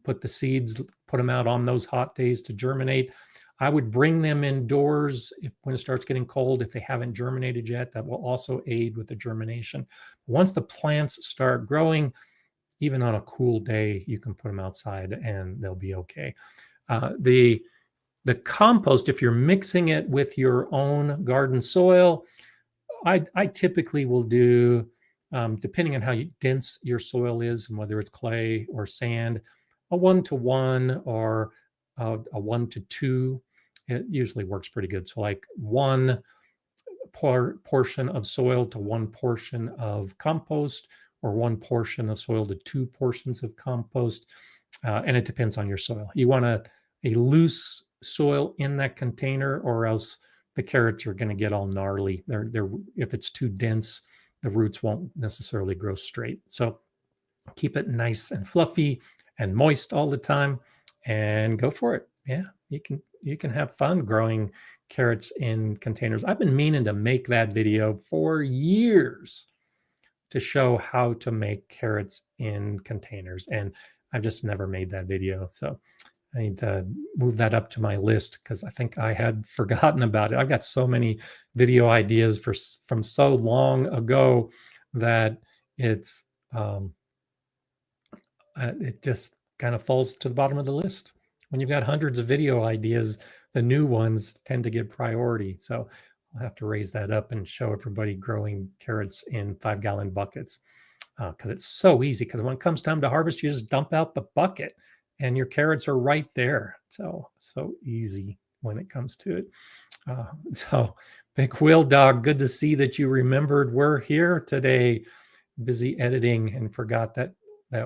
Put the seeds, put them out on those hot days to germinate. I would bring them indoors when it starts getting cold if they haven't germinated yet. That will also aid with the germination. Once the plants start growing, even on a cool day, you can put them outside and they'll be okay. The compost, if you're mixing it with your own garden soil, I typically will do, depending on how dense your soil is and whether it's clay or sand, a 1-to-1 or a 1-to-2. It usually works pretty good. So like 1 portion of soil to 1 portion of compost, or 1 portion of soil to 2 portions of compost. And it depends on your soil. You want a loose soil in that container, or else the carrots are going to get all gnarly. If it's too dense, the roots won't necessarily grow straight. So keep it nice and fluffy and moist all the time, and go for it. Yeah, you can have fun growing carrots in containers. I've been meaning to make that video for years to show how to make carrots in containers, and I've just never made that video. So I need to move that up to my list, because I think I had forgotten about it. I've got so many video ideas from so long ago that it's it just kind of falls to the bottom of the list. When you've got hundreds of video ideas, the new ones tend to get priority. So I'll have to raise that up and show everybody growing carrots in 5-gallon buckets, because it's so easy. Because when it comes time to harvest, you just dump out the bucket and your carrots are right there. So easy when it comes to it. So Big Wheel Dog, good to see that you remembered we're here today. Busy editing and forgot that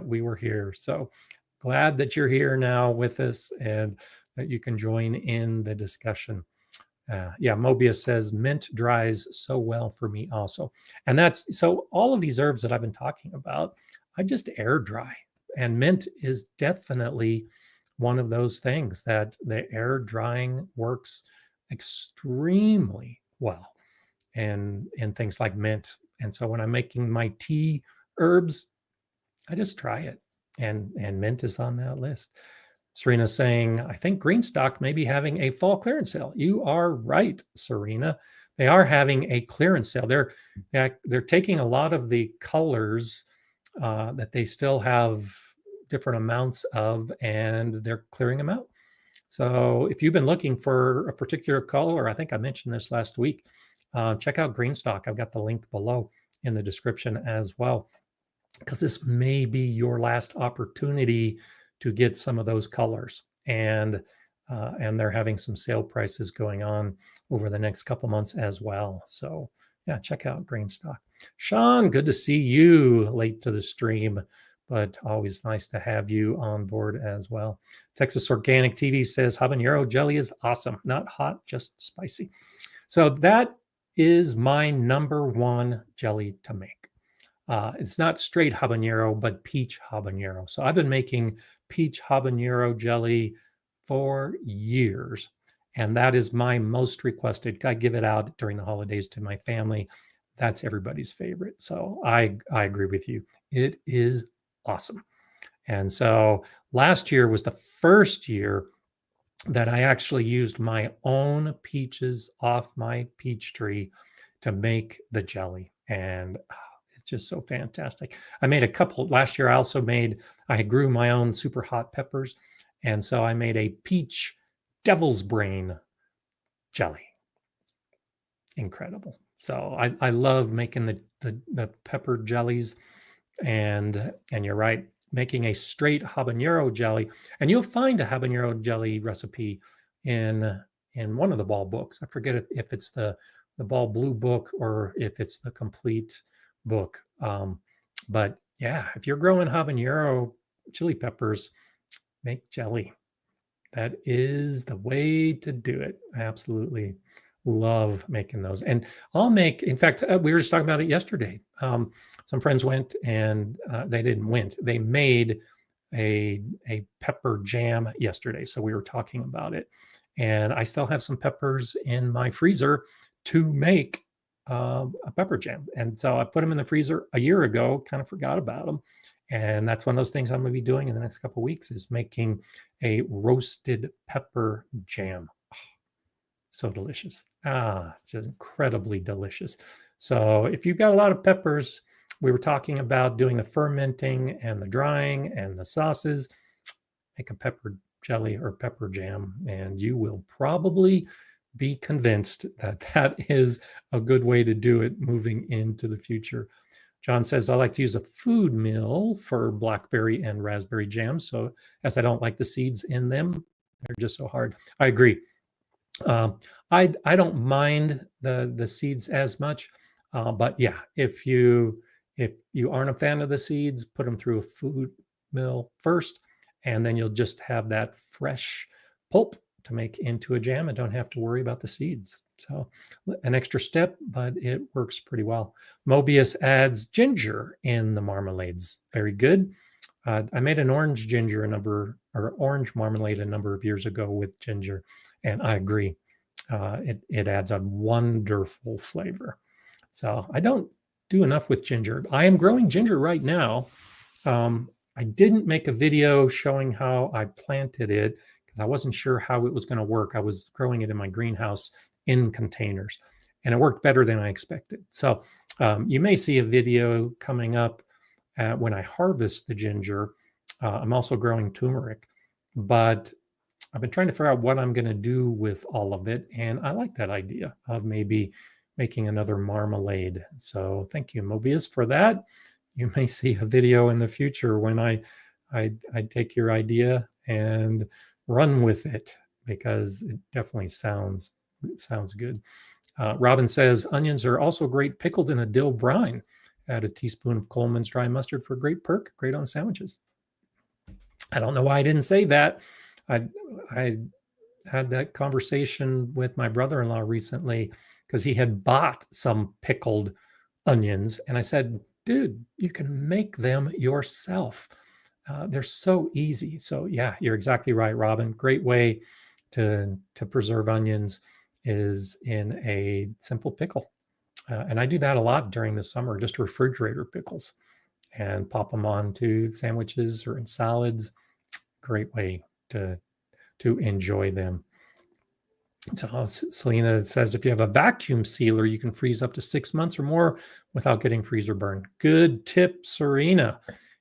we were here. So glad that you're here now with us and that you can join in the discussion. Yeah, Mobius says mint dries so well for me also. And that's, so all of these herbs that I've been talking about, I just air dry. And mint is definitely one of those things that the air drying works extremely well in things like mint. And so when I'm making my tea herbs, I just try it. And mint is on that list. Serena's saying, I think Greenstock may be having a fall clearance sale. You are right, Serena. They are having a clearance sale. They're taking a lot of the colors that they still have different amounts of, and they're clearing them out. So if you've been looking for a particular color, I think I mentioned this last week, check out Greenstock. I've got the link below in the description as well, because this may be your last opportunity to get some of those colors. And they're having some sale prices going on over the next couple months as well. So yeah, check out Greenstock. Sean, good to see you late to the stream, but always nice to have you on board as well. Texas Organic TV says habanero jelly is awesome. Not hot, just spicy. So that is my #1 jelly to make. It's not straight habanero, but peach habanero. So I've been making peach habanero jelly for years, and that is my most requested. I give it out during the holidays to my family. That's everybody's favorite. So I agree with you. It is awesome. And so last year was the first year that I actually used my own peaches off my peach tree to make the jelly. And it's just so fantastic. I made a couple last year. I grew my own super hot peppers. And so I made a peach devil's brain jelly. Incredible. So I love making the pepper jellies. And you're right, making a straight habanero jelly. And you'll find a habanero jelly recipe in one of the Ball books. I forget if it's the Ball Blue book or if it's the complete book. But yeah, if you're growing habanero chili peppers, make jelly. That is the way to do it. I absolutely love making those. And in fact, we were just talking about it yesterday. Some friends went and they made a pepper jam yesterday. So we were talking about it. And I still have some peppers in my freezer to make a pepper jam. And so I put them in the freezer a year ago, kind of forgot about them. And that's one of those things I'm going to be doing in the next couple of weeks, is making a roasted pepper jam. Oh, so delicious. It's incredibly delicious. So if you've got a lot of peppers, we were talking about doing the fermenting and the drying and the sauces, make a pepper jelly or pepper jam, and you will probably be convinced that that is a good way to do it moving into the future. John says, I like to use a food mill for blackberry and raspberry jams. So as I don't like the seeds in them, they're just so hard. I agree. I don't mind the seeds as much, but yeah, if you aren't a fan of the seeds, put them through a food mill first, and then you'll just have that fresh pulp to make into a jam and don't have to worry about the seeds. So an extra step, but it works pretty well. Mobius adds ginger in the marmalades. Very good. I made an orange marmalade a number of years ago with ginger, and I agree. It adds a wonderful flavor. So I don't do enough with ginger. I am growing ginger right now. I didn't make a video showing how I planted it because I wasn't sure how it was going to work. I was growing it in my greenhouse in containers, and it worked better than I expected. So you may see a video coming up when I harvest the ginger. I'm also growing turmeric, but I've been trying to figure out what I'm going to do with all of it. And I like that idea of maybe making another marmalade. So thank you, Mobius, for that. You may see a video in the future when I take your idea and run with it, because it definitely sounds good. Robin says, onions are also great pickled in a dill brine. Add a teaspoon of Coleman's dry mustard for great perk. Great on sandwiches. I don't know why I didn't say that. I had that conversation with my brother-in-law recently because he had bought some pickled onions. And I said, dude, you can make them yourself. They're so easy. So yeah, you're exactly right, Robin. Great way to preserve onions is in a simple pickle. And I do that a lot during the summer, just refrigerator pickles, and pop them onto sandwiches or in salads. Great way to enjoy them. So Selena says, if you have a vacuum sealer, you can freeze up to 6 months or more without getting freezer burn. Good tip, Serena.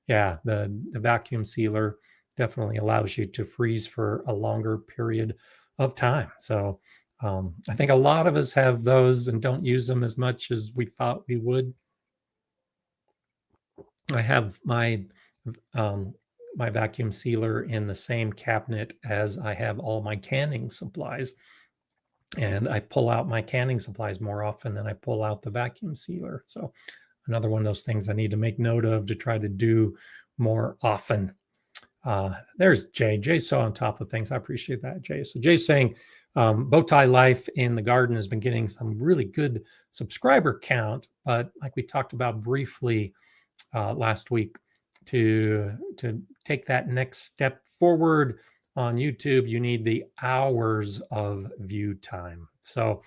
yeah, the vacuum sealer definitely allows you to freeze for a longer period of time. So I think a lot of us have those and don't use them as much as we thought we would. I have um, my vacuum sealer in the same cabinet as I have all my canning supplies. And I pull out my canning supplies more often than I pull out the vacuum sealer. So another one of those things I need to make note of to try to do more often. There's Jay. Jay's so on top of things. I appreciate that, Jay. So Jay's saying Bowtie Life in the Garden has been getting some really good subscriber count, but like we talked about briefly last week, to take that next step forward on YouTube, you need the hours of view time. So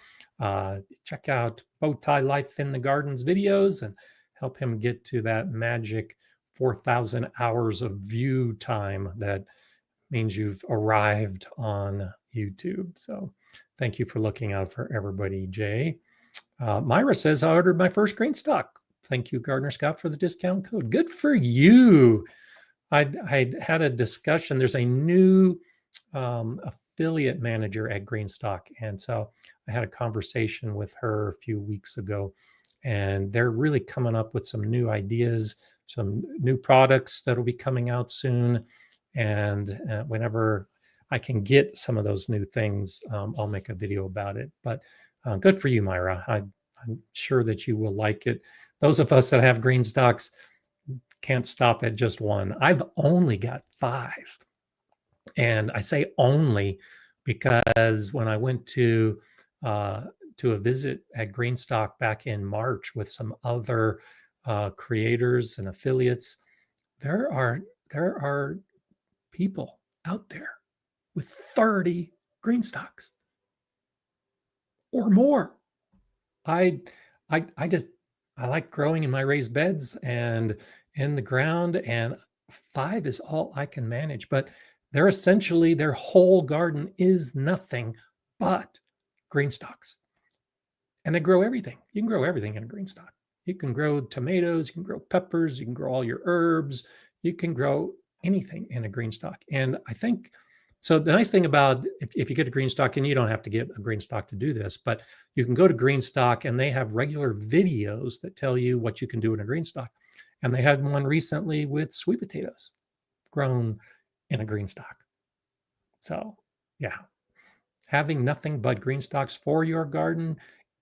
check out Bowtie Life in the Gardens videos and help him get to that magic 4,000 hours of view time. That means you've arrived on YouTube. So thank you for looking out for everybody, Jay. Myra says, I ordered my first green stock. Thank you, Gardener Scout, for the discount code. Good for you. I had a discussion. There's a new affiliate manager at Greenstock. And so I had a conversation with her a few weeks ago, and they're really coming up with some new ideas, some new products that'll be coming out soon. And whenever I can get some of those new things, I'll make a video about it. But good for you, Myra. I'm sure that you will like it. Those of us that have green stocks can't stop at just one. I've only got 5. And I say only because when I went to a visit at Greenstock back in March with some other creators and affiliates, there are people out there with 30 green stocks or more. I like growing in my raised beds and in the ground, and 5 is all I can manage. But they're essentially, their whole garden is nothing but green stalks. And they grow everything. You can grow everything in a green stock. You can grow tomatoes, you can grow peppers, you can grow all your herbs, you can grow anything in a green stock. And I think, so the nice thing about if you get a green stock, and you don't have to get a green stock to do this, but you can go to green stock and they have regular videos that tell you what you can do in a green stock. And they had one recently with sweet potatoes grown in a green stock. So yeah, having nothing but green stocks for your garden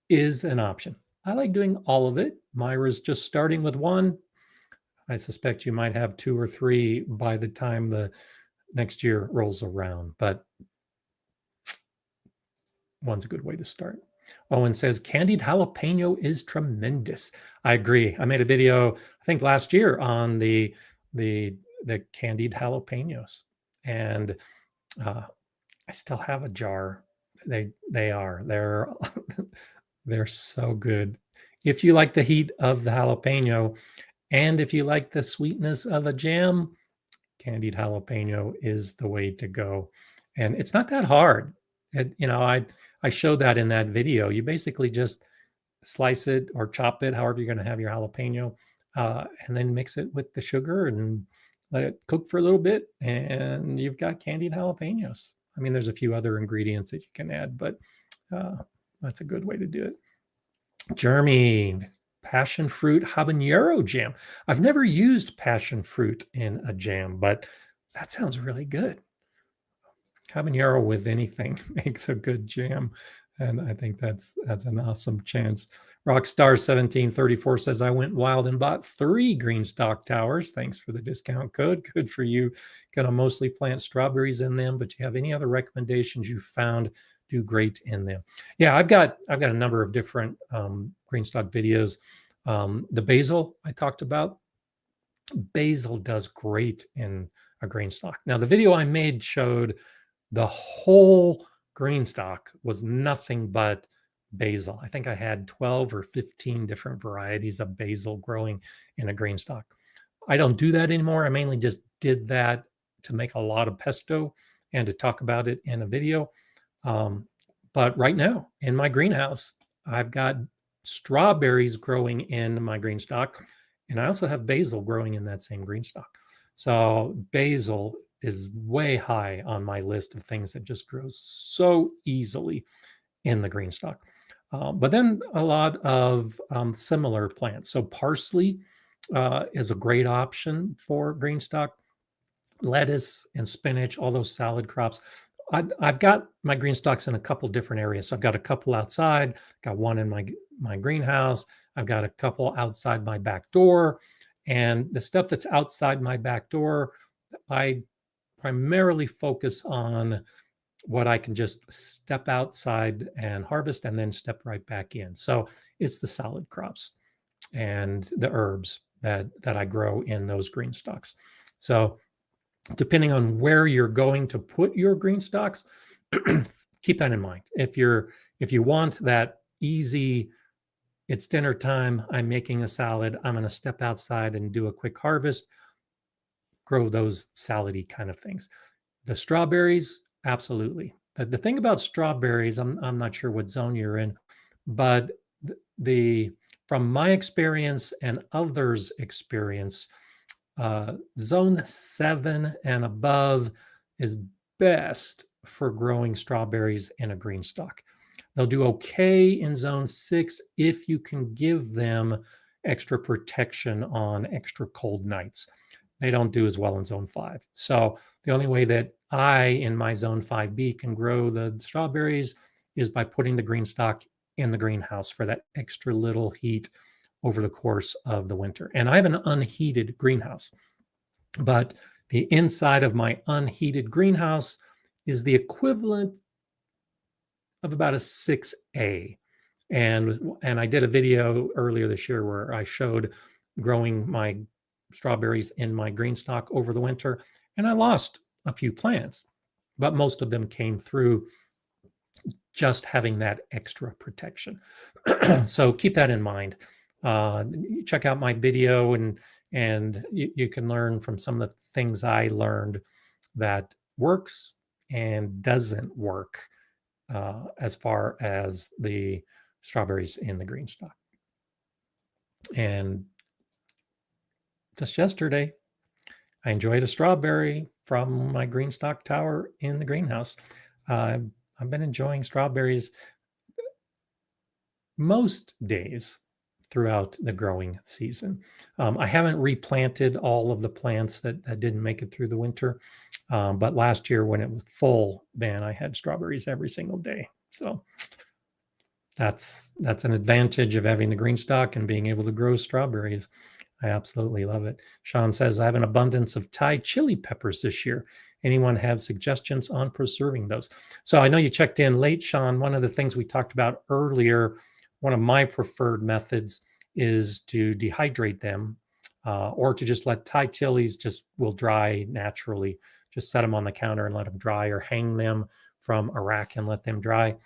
is an option. I like doing all of it. Myra's just starting with 1. I suspect you might have 2 or 3 by the time the next year rolls around, but one's a good way to start. Owen says, candied jalapeno is tremendous. I agree. I made a video, I think last year, on the candied jalapenos, and I still have a jar. They're they're so good. If you like the heat of the jalapeno, and if you like the sweetness of a jam, candied jalapeno is the way to go. And it's not that hard. I showed that in that video. You basically just slice it or chop it, however you're going to have your jalapeno, and then mix it with the sugar and let it cook for a little bit, and you've got candied jalapenos. I mean, there's a few other ingredients that you can add, but that's a good way to do it. Jeremy, passion fruit habanero jam. I've never used passion fruit in a jam, but that sounds really good. Habanero with anything makes a good jam, and I think that's an awesome chance. Rockstar 1734 says, I went wild and bought 3 green stock towers. Thanks for the discount code. Good for you. Gonna mostly plant strawberries in them, but you have any other recommendations you found do great in them? Yeah, I've got a number of different green stock videos. The basil I talked about, basil does great in a green stock. Now, the video I made showed the whole green stock was nothing but basil. I think I had 12 or 15 different varieties of basil growing in a green stock. I don't do that anymore. I mainly just did that to make a lot of pesto and to talk about it in a video. But right now in my greenhouse, I've got strawberries growing in my green stock, And I also have basil growing in that same green stock. So basil is way high on my list of things that just grows so easily in the green stock. But then a lot of similar plants. So parsley is a great option for green stock. Lettuce and spinach, all those salad crops. I've got my green stocks in a couple different areas. So I've got a couple outside, got one in my greenhouse. I've got a couple outside my back door. And the stuff that's outside my back door, I primarily focus on what I can just step outside and harvest and then step right back in. So it's the salad crops and the herbs that I grow in those green stocks. So depending on where you're going to put your green stocks, keep that in mind. If you want that easy, it's dinner time, I'm making a salad, I'm going to step outside and do a quick harvest, grow those salady kind of things. The strawberries, absolutely. The thing about strawberries, I'm not sure what zone you're in, but the from my experience and others' experience, zone 7 and above is best for growing strawberries in a green stock. They'll do okay in zone 6 if you can give them extra protection on extra cold nights. They don't do as well in zone 5. So the only way that I, in my zone 5B, can grow the strawberries is by putting the green stock in the greenhouse for that extra little heat over the course of the winter. And I have an unheated greenhouse, but the inside of my unheated greenhouse is the equivalent of about a 6A. And I did a video earlier this year where I showed growing my strawberries in my green stock over the winter, and I lost a few plants, but most of them came through just having that extra protection. So keep that in mind. Check out my video, and you can learn from some of the things I learned that works and doesn't work as far as the strawberries in the green stock. And just yesterday, I enjoyed a strawberry from my green stock tower in the greenhouse. I've been enjoying strawberries most days throughout the growing season. I haven't replanted all of the plants that didn't make it through the winter. But last year when it was full, man, I had strawberries every single day. So that's an advantage of having the green stock and being able to grow strawberries. I absolutely love it. Sean says, I have an abundance of Thai chili peppers this year. Anyone have suggestions on preserving those? So I know you checked in late, Sean. One of the things we talked about earlier, one of my preferred methods is to dehydrate them or to just let Thai chilies will dry naturally. Just set them on the counter and let them dry, or hang them from a rack and let them dry.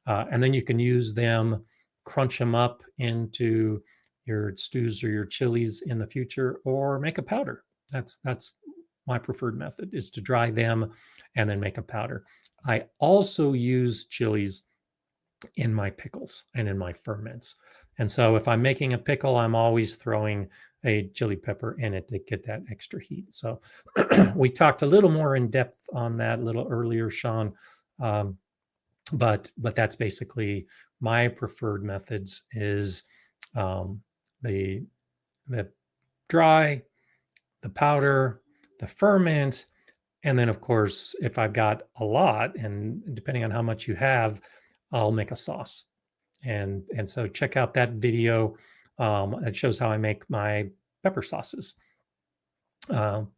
And then you can use them, crunch them up into your stews or your chilies in the future, or make a powder. That's my preferred method, is to dry them and then make a powder. I also use chilies in my pickles and in my ferments. And so if I'm making a pickle, I'm always throwing a chili pepper in it to get that extra heat. So we talked a little more in depth on that a little earlier, Sean. But that's basically my preferred methods is the dry, the powder, the ferment, and then of course, if I've got a lot, and depending on how much you have, I'll make a sauce. And so check out that video. It shows how I make my pepper sauces.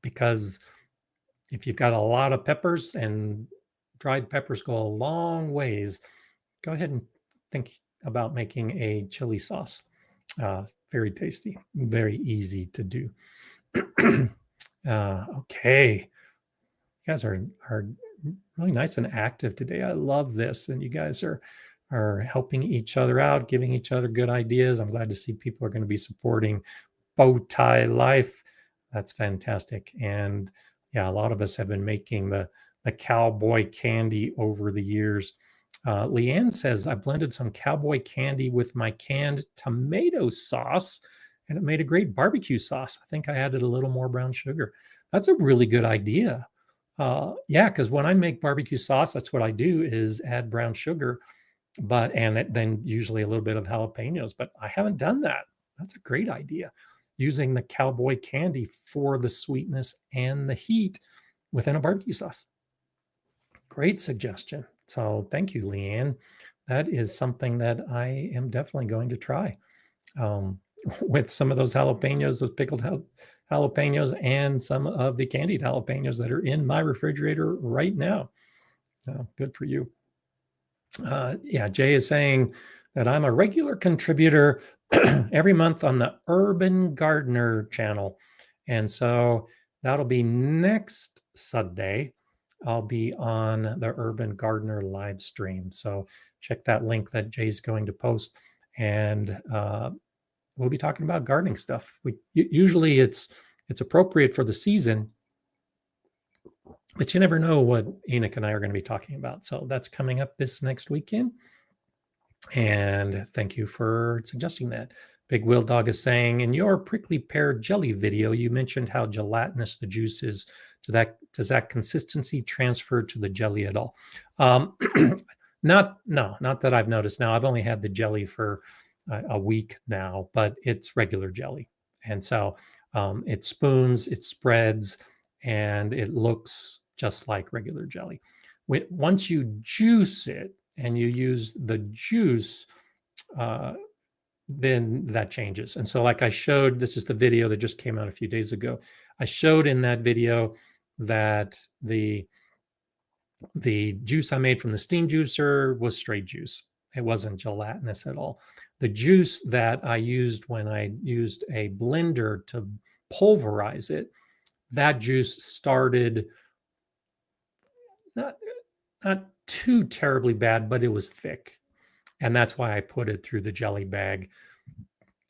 Because if you've got a lot of peppers, and dried peppers go a long ways, go ahead and think about making a chili sauce. Very tasty, very easy to do. Okay. You guys are really nice and active today. I love this. And you guys are helping each other out, giving each other good ideas. I'm glad to see people are going to be supporting bow tie life. That's fantastic. And yeah, a lot of us have been making the cowboy candy over the years. Leanne says, I blended some cowboy candy with my canned tomato sauce and it made a great barbecue sauce. I think I added a little more brown sugar. That's a really good idea. Yeah, because when I make barbecue sauce, that's what I do is add brown sugar, then usually a little bit of jalapenos. But I haven't done that. That's a great idea. Using the cowboy candy for the sweetness and the heat within a barbecue sauce. Great suggestion. So thank you, Leanne. That is something that I am definitely going to try with some of those jalapenos, those pickled jalapenos, and some of the candied jalapenos that are in my refrigerator right now. Good for you. Yeah, Jay is saying that I'm a regular contributor every month on the Urban Gardener channel. And so that'll be next Sunday. I'll be on the Urban Gardener live stream. So check that link that Jay's going to post. And we'll be talking about gardening stuff. Usually it's appropriate for the season, but you never know what Enoch and I are going to be talking about. So that's coming up this next weekend. And thank you for suggesting that. Big Will Dog is saying, in your prickly pear jelly video, you mentioned how gelatinous the juice is. Does that consistency transfer to the jelly at all? Not that I've noticed. Now, I've only had the jelly for a week now, but it's regular jelly. And so it spoons, it spreads, and it looks just like regular jelly. Once you juice it and you use the juice, then that changes. And so like I showed, this is the video that just came out a few days ago. I showed in that video that the juice I made from the steam juicer was straight juice. It wasn't gelatinous at all. The juice that I used when I used a blender to pulverize it, that juice started not too terribly bad, but it was thick. And that's why I put it through the jelly bag.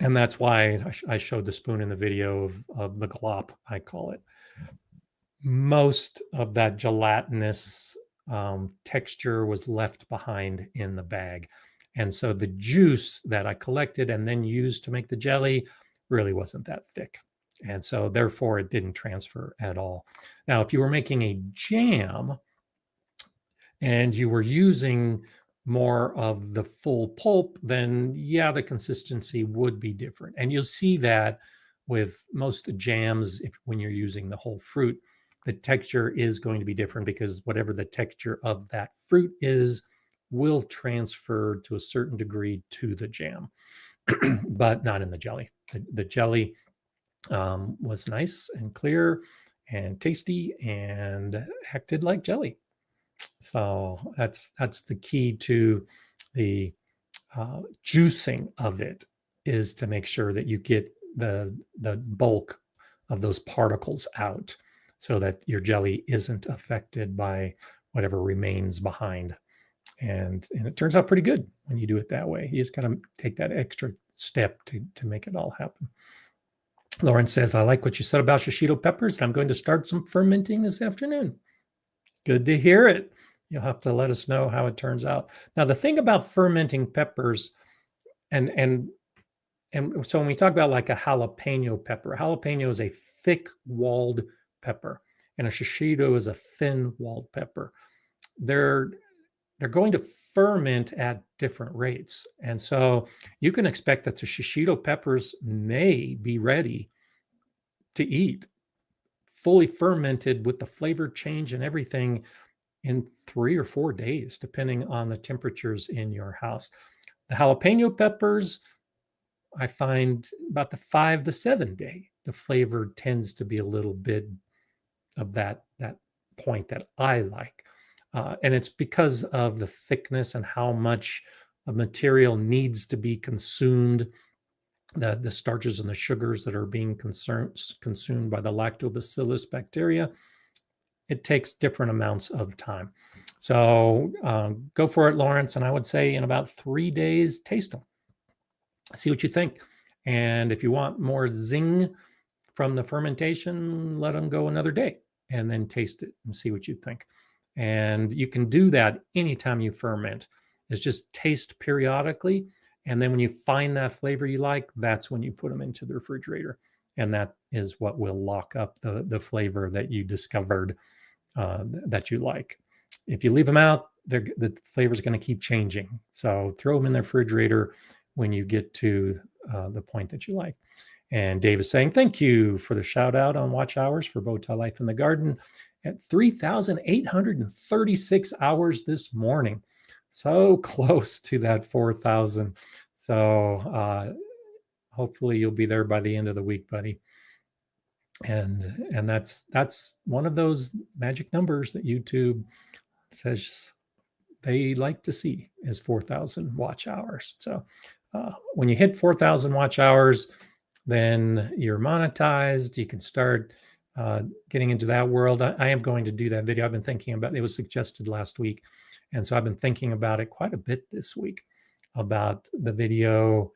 And that's why I showed the spoon in the video of the glop, I call it. Most of that gelatinous texture was left behind in the bag. And so the juice that I collected and then used to make the jelly really wasn't that thick. And so therefore it didn't transfer at all. Now, if you were making a jam and you were using more of the full pulp, then yeah, the consistency would be different. And you'll see that with most jams, when you're using the whole fruit, the texture is going to be different because whatever the texture of that fruit is will transfer to a certain degree to the jam, but not in the jelly. The jelly was nice and clear and tasty and acted like jelly. So that's the key to the juicing of it, is to make sure that you get the bulk of those particles out so that your jelly isn't affected by whatever remains behind. And it turns out pretty good when you do it that way. You just got to take that extra step to make it all happen. Lauren says, I like what you said about shishito peppers. I'm going to start some fermenting this afternoon. Good to hear it. You'll have to let us know how it turns out. Now, the thing about fermenting peppers, and so when we talk about like a jalapeno pepper, a jalapeno is a thick-walled pepper, and a shishito is a thin-walled pepper. They're going to ferment at different rates. And so you can expect that the shishito peppers may be ready to eat, fully fermented with the flavor change and everything, in 3 or 4 days, depending on the temperatures in your house. The jalapeno peppers, I find about the 5 to 7 day, the flavor tends to be a little bit of that point that I like. And it's because of the thickness and how much material needs to be consumed, the starches and the sugars that are being consumed by the lactobacillus bacteria. It takes different amounts of time. So go for it, Lawrence. And I would say in about 3 days, taste them. See what you think. And if you want more zing from the fermentation, let them go another day and then taste it and see what you think. And you can do that anytime you ferment, is just taste periodically And then when you find that flavor you like, that's when you put them into the refrigerator. And that is what will lock up the flavor that you discovered that you like. If you leave them out, the flavor is going to keep changing. So throw them in the refrigerator when you get to the point that you like. And Dave is saying, thank you for the shout out on watch hours for Bowtie Life in the Garden at 3,836 hours this morning. So close to that 4,000. So hopefully you'll be there by the end of the week, buddy. And that's one of those magic numbers that YouTube says they like to see is 4,000 watch hours. So when you hit 4,000 watch hours, then you're monetized. You can start getting into that world. I am going to do that video. I've been thinking about it. It was suggested last week. And so I've been thinking about it quite a bit this week about the video.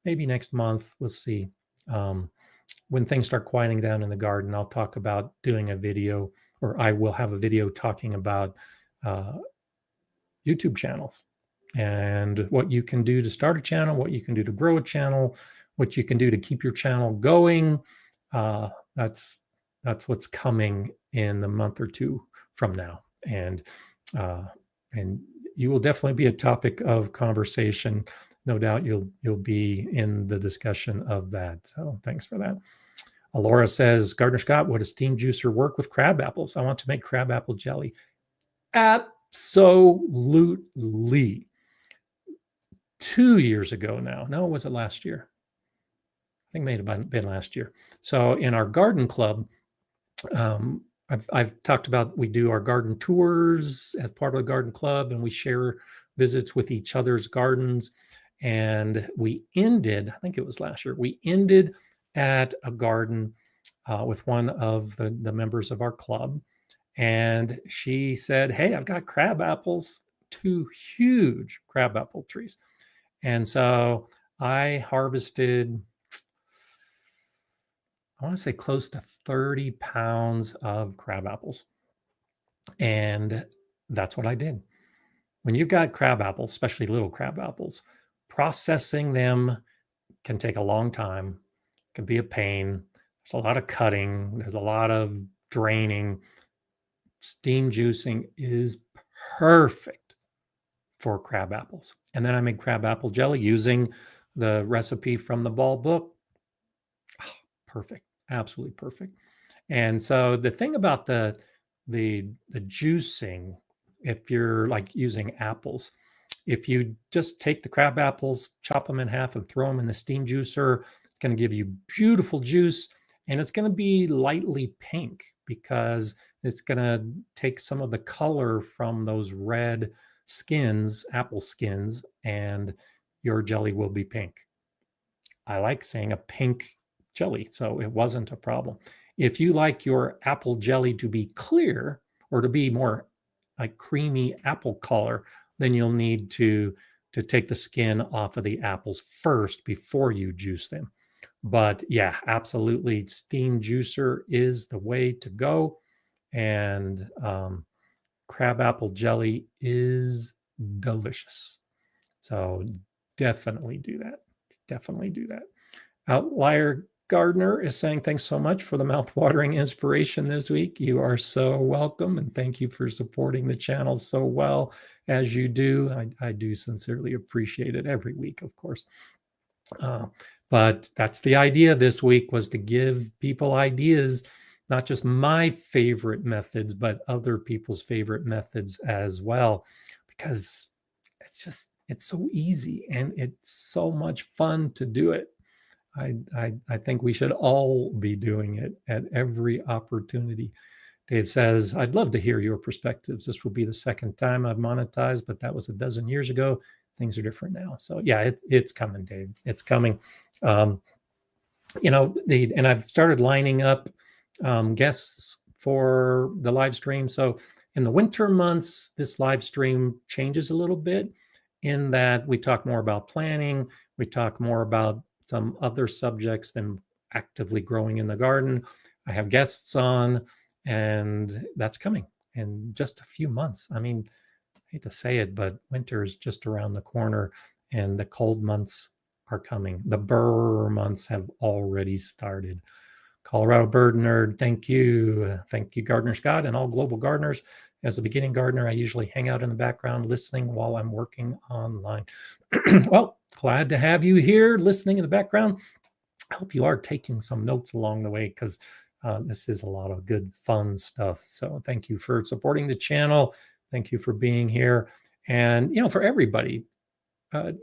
Maybe next month, we'll see. When things start quieting down in the garden, I'll talk about doing a video, or I will have a video talking about YouTube channels and what you can do to start a channel, what you can do to grow a channel, what you can do to keep your channel going. That's what's coming in a month or two from now, and you will definitely be a topic of conversation. No doubt you'll be in the discussion of that. So thanks for that. Alora says, Gardner Scott, would a steam juicer work with crab apples? I want to make crab apple jelly. Absolutely. 2 years ago now. No, was it last year? I think it may have been last year. So in our garden club, I've talked about, we do our garden tours as part of the garden club, and we share visits with each other's gardens. And we ended, I think it was last year, we ended at a garden with one of the members of our club. And she said, hey, I've got crab apples, 2 huge crab apple trees. And so I harvested, I want to say close to 30 pounds of crab apples. And that's what I did. When you've got crab apples, especially little crab apples, processing them can take a long time, can be a pain. There's a lot of cutting, there's a lot of draining. Steam juicing is perfect for crab apples. And then I made crab apple jelly using the recipe from the Ball book. Oh, perfect, absolutely perfect. And so the thing about the juicing, if you're like using apples, if you just take the crab apples, chop them in half, and throw them in the steam juicer, it's going to give you beautiful juice, and it's going to be lightly pink because it's going to take some of the color from those red skins, apple skins, and your jelly will be pink. I like saying a pink jelly, so it wasn't a problem. If you like your apple jelly to be clear or to be more like creamy apple color, then you'll need to take the skin off of the apples first before you juice them. But yeah, absolutely, steam juicer is the way to go. And crab apple jelly is delicious. So definitely do that. Definitely do that. Outlier Gardner is saying, thanks so much for the mouth-watering inspiration this week. You are so welcome, and thank you for supporting the channel so well as you do. I do sincerely appreciate it every week, of course. But that's the idea this week, was to give people ideas, not just my favorite methods, but other people's favorite methods as well, because it's so easy and it's so much fun to do it. I think we should all be doing it at every opportunity. Dave says, I'd love to hear your perspectives. This will be the second time I've monetized, but that was a dozen years ago. Things are different now. So yeah, it's coming, Dave. It's coming. And I've started lining up guests for the live stream. So in the winter months, this live stream changes a little bit in that we talk more about planning. We talk more about some other subjects than actively growing in the garden. I have guests on, and that's coming in just a few months. I mean, I hate to say it, but winter is just around the corner, and the cold months are coming. The burr months have already started. Colorado Bird Nerd, thank you. Thank you, Gardener Scott, and all global gardeners. As a beginning gardener, I usually hang out in the background listening while I'm working online. Well, glad to have you here listening in the background. I hope you are taking some notes along the way, because this is a lot of good, fun stuff. So thank you for supporting the channel. Thank you for being here. And, for everybody,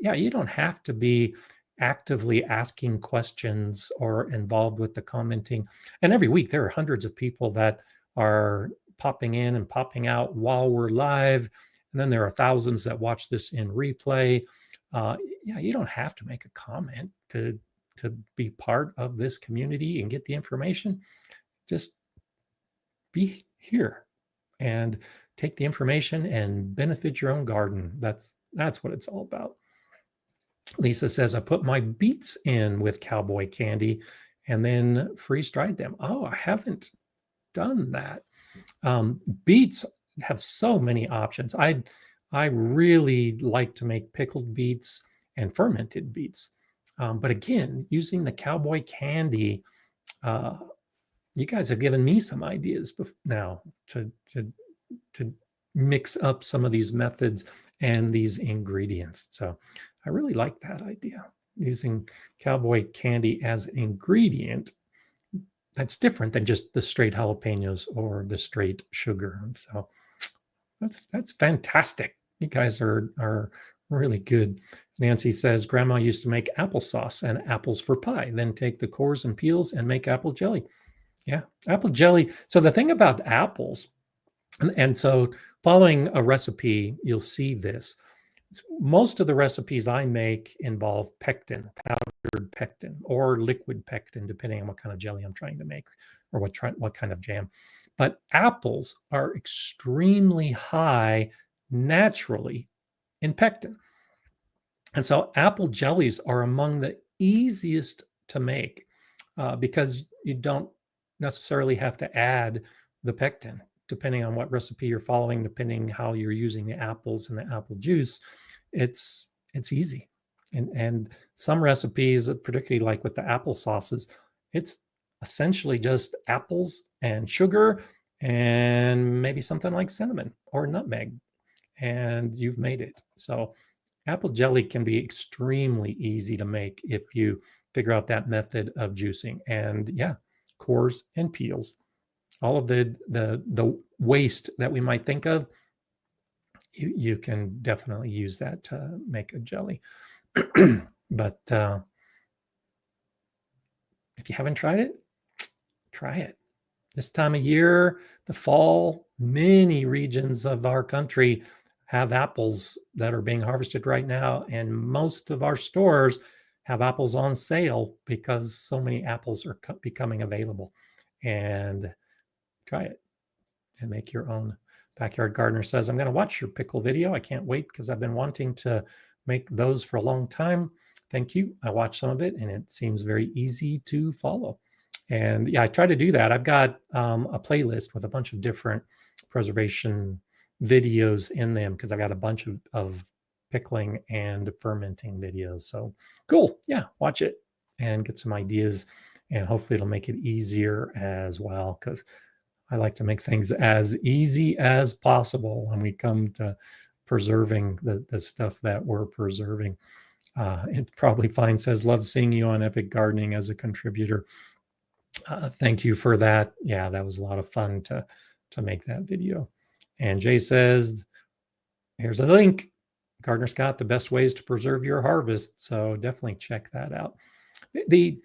yeah, you don't have to be actively asking questions or involved with the commenting. And every week there are hundreds of people that are popping in and popping out while we're live. And then there are thousands that watch this in replay. Yeah, you don't have to make a comment to be part of this community and get the information. Just be here and take the information and benefit your own garden. That's what it's all about. Lisa says, I put my beets in with cowboy candy and then freeze-dried them. Oh, I haven't done that. Beets have so many options. I really like to make pickled beets and fermented beets. But again, using the cowboy candy, you guys have given me some ideas now to mix up some of these methods and these ingredients. So I really like that idea, using cowboy candy as an ingredient. That's different than just the straight jalapenos or the straight sugar. So that's fantastic. You guys are really good. Nancy says, Grandma used to make applesauce and apples for pie, then take the cores and peels and make apple jelly. Yeah, apple jelly. So the thing about apples, and so following a recipe, you'll see this. Most of the recipes I make involve pectin, powdered pectin, or liquid pectin, depending on what kind of jelly I'm trying to make or what kind of jam. But apples are extremely high naturally in pectin. And so apple jellies are among the easiest to make because you don't necessarily have to add the pectin, depending on what recipe you're following, depending how you're using the apples and the apple juice. It's easy. And some recipes, particularly like with the apple sauces, it's essentially just apples and sugar and maybe something like cinnamon or nutmeg, and you've made it. So apple jelly can be extremely easy to make if you figure out that method of juicing. And yeah, cores and peels, all of the waste that we might think of, you can definitely use that to make a jelly. But if you haven't tried it, try it. This time of year, the fall, many regions of our country have apples that are being harvested right now, and most of our stores have apples on sale because so many apples are becoming available. And try it and make your own. Backyard Gardener says, I'm going to watch your pickle video. I can't wait because I've been wanting to make those for a long time. Thank you. I watched some of it and it seems very easy to follow. And yeah, I try to do that. I've got a playlist with a bunch of different preservation videos in them because I've got a bunch of pickling and fermenting videos. So cool. Yeah, watch it and get some ideas, and hopefully it'll make it easier as well, because I like to make things as easy as possible when we come to preserving the stuff that we're preserving. It probably fine says, love seeing you on Epic Gardening as a contributor. Thank you for that. Yeah, that was a lot of fun to make that video. And Jay says, here's a link. Gardener Scott, the best ways to preserve your harvest. So definitely check that out. The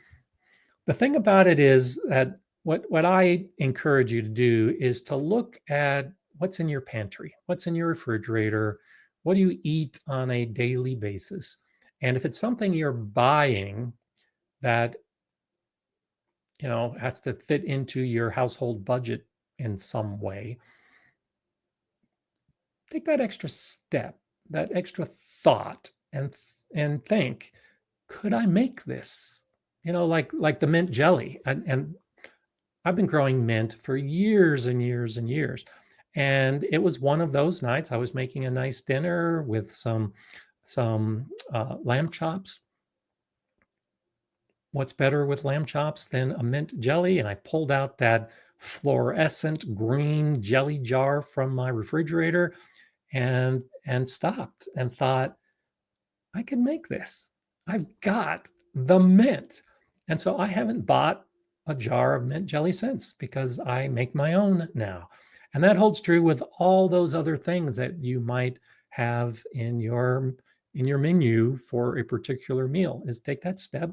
thing about it is that what I encourage you to do is to look at what's in your pantry, what's in your refrigerator, what do you eat on a daily basis? And if it's something you're buying that, has to fit into your household budget in some way, take that extra step, that extra thought, and think, could I make this? Like the mint jelly. And I've been growing mint for years and years and years. And it was one of those nights I was making a nice dinner with some some lamb chops. What's better with lamb chops than a mint jelly? And I pulled out that fluorescent green jelly jar from my refrigerator and stopped and thought, I can make this. I've got the mint. And so I haven't bought a jar of mint jelly since, because I make my own now. And that holds true with all those other things that you might have in your menu for a particular meal. Is take that step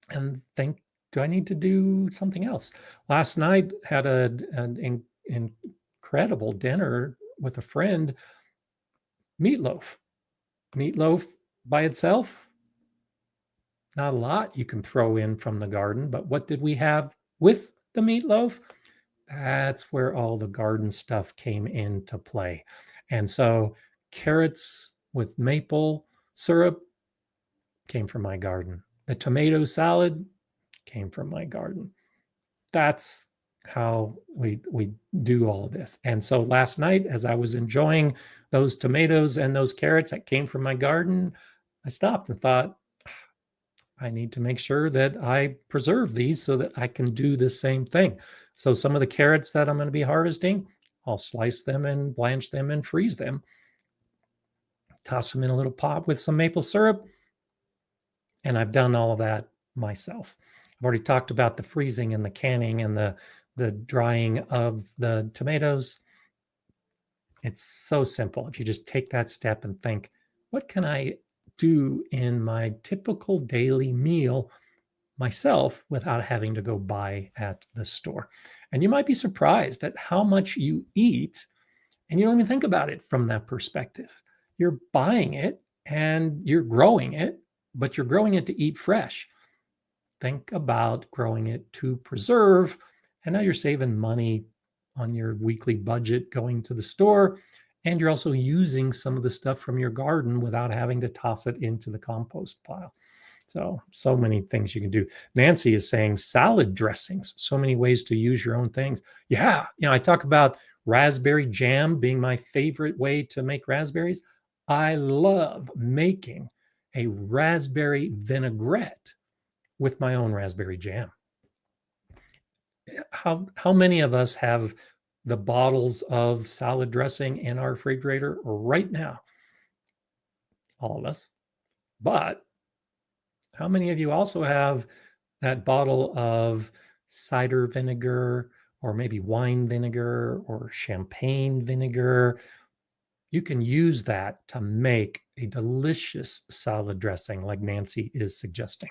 and think, do I need to do something else? Last night had an incredible dinner with a friend. Meatloaf. Meatloaf by itself, not a lot you can throw in from the garden, but what did we have with the meatloaf? That's where all the garden stuff came into play. And so carrots with maple syrup came from my garden. The tomato salad came from my garden. That's how we do all of this. And so last night, as I was enjoying those tomatoes and those carrots that came from my garden, I stopped and thought, I need to make sure that I preserve these so that I can do the same thing. So some of the carrots that I'm going to be harvesting, I'll slice them and blanch them and freeze them, toss them in a little pot with some maple syrup, and I've done all of that myself. I've already talked about the freezing and the canning and the drying of the tomatoes. It's so simple. If you just take that step and think, what can I do in my typical daily meal myself without having to go buy at the store? And you might be surprised at how much you eat, and you don't even think about it from that perspective. You're buying it and you're growing it, but you're growing it to eat fresh. Think about growing it to preserve, and now you're saving money on your weekly budget going to the store, and you're also using some of the stuff from your garden without having to toss it into the compost pile. So many things you can do. Nancy is saying salad dressings, so many ways to use your own things. Yeah, I talk about raspberry jam being my favorite way to make raspberries. I love making a raspberry vinaigrette with my own raspberry jam. How many of us have the bottles of salad dressing in our refrigerator right now? All of us. But how many of you also have that bottle of cider vinegar, or maybe wine vinegar, or champagne vinegar? You can use that to make a delicious salad dressing like Nancy is suggesting.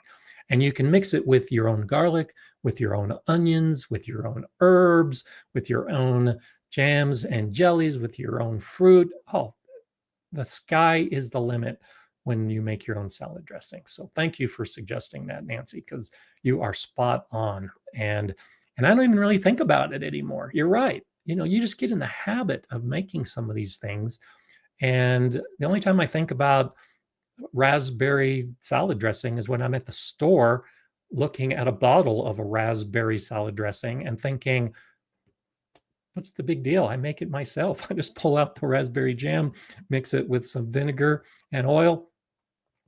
And you can mix it with your own garlic, with your own onions, with your own herbs, with your own jams and jellies, with your own fruit. Oh, the sky is the limit when you make your own salad dressing. So thank you for suggesting that, Nancy, because you are spot on. And I don't even really think about it anymore. You're right. You just get in the habit of making some of these things. And the only time I think about raspberry salad dressing is when I'm at the store looking at a bottle of a raspberry salad dressing and thinking, what's the big deal? I make it myself. I just pull out the raspberry jam, mix it with some vinegar and oil,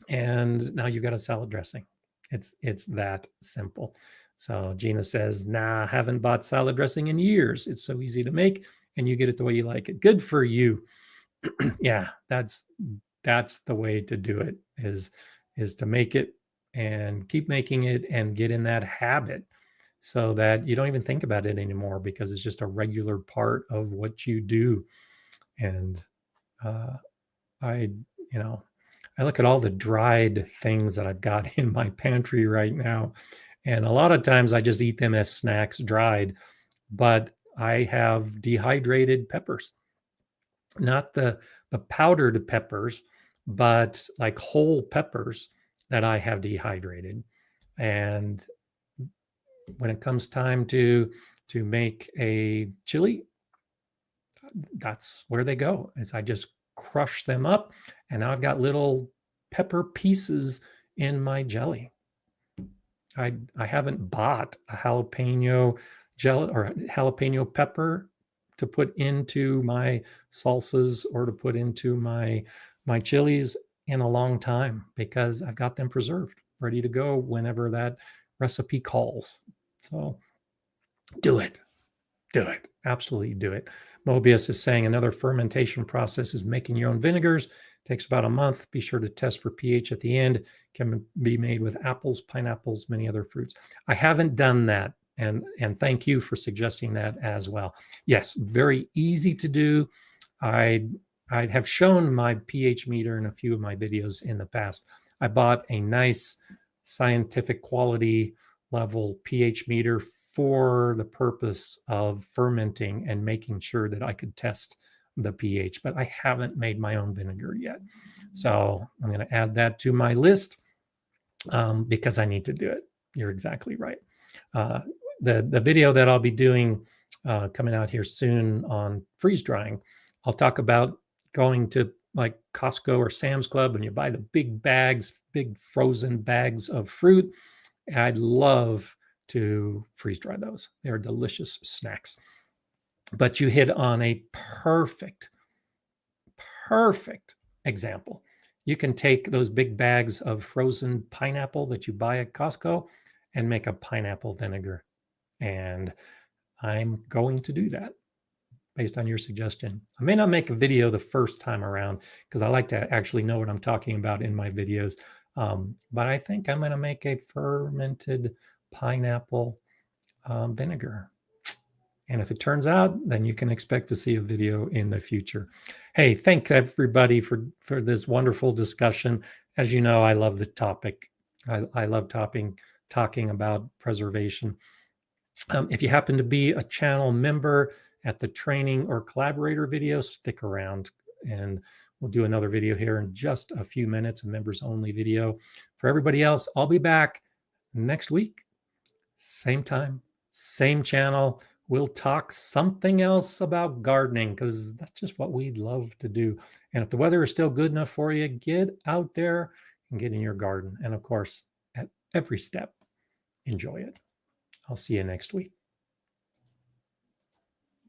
and now you've got a salad dressing. It's that simple. So Gina says, nah, haven't bought salad dressing in years. It's so easy to make and you get it the way you like it. Good for you. Yeah, that's the way to do it, is to make it and keep making it and get in that habit so that you don't even think about it anymore, because it's just a regular part of what you do. And I look at all the dried things that I've got in my pantry right now, and a lot of times I just eat them as snacks dried, but I have dehydrated peppers, not the powdered peppers, but like whole peppers that I have dehydrated. And when it comes time to make a chili, that's where they go. Is I just crush them up, and now I've got little pepper pieces in my jelly. I haven't bought a jalapeno jelly or jalapeno pepper to put into my salsas or to put into my chilies. in a long time because I've got them preserved, ready to go whenever that recipe calls. So do it. Do it. Absolutely do it. Mobius is saying another fermentation process is making your own vinegars. Takes about a month. Be sure to test for pH at the end. Can be made with apples, pineapples, many other fruits. I haven't done that. And thank you for suggesting that as well. Yes, very easy to do. I have shown my pH meter in a few of my videos in the past. I bought a nice scientific quality level pH meter for the purpose of fermenting and making sure that I could test the pH, but I haven't made my own vinegar yet. So I'm going to add that to my list because I need to do it. You're exactly right. The video that I'll be doing coming out here soon on freeze drying, I'll talk about going to like Costco or Sam's Club and you buy the big bags, big frozen bags of fruit. I'd love to freeze dry those. They're delicious snacks. But you hit on a perfect example. You can take those big bags of frozen pineapple that you buy at Costco and make a pineapple vinegar. And I'm going to do that based on your suggestion. I may not make a video the first time around because I like to actually know what I'm talking about in my videos. But I think I'm going to make a fermented pineapple vinegar. And if it turns out, then you can expect to see a video in the future. Hey, thank everybody for this wonderful discussion. As you know, I love the topic. I love talking about preservation. If you happen to be a channel member at the training or collaborator video, stick around and we'll do another video here in just a few minutes, a members only video. For everybody else, I'll be back next week, same time, same channel. We'll talk something else about gardening because that's just what we'd love to do. And if the weather is still good enough for you, get out there and get in your garden. And of course, at every step, enjoy it. I'll see you next week.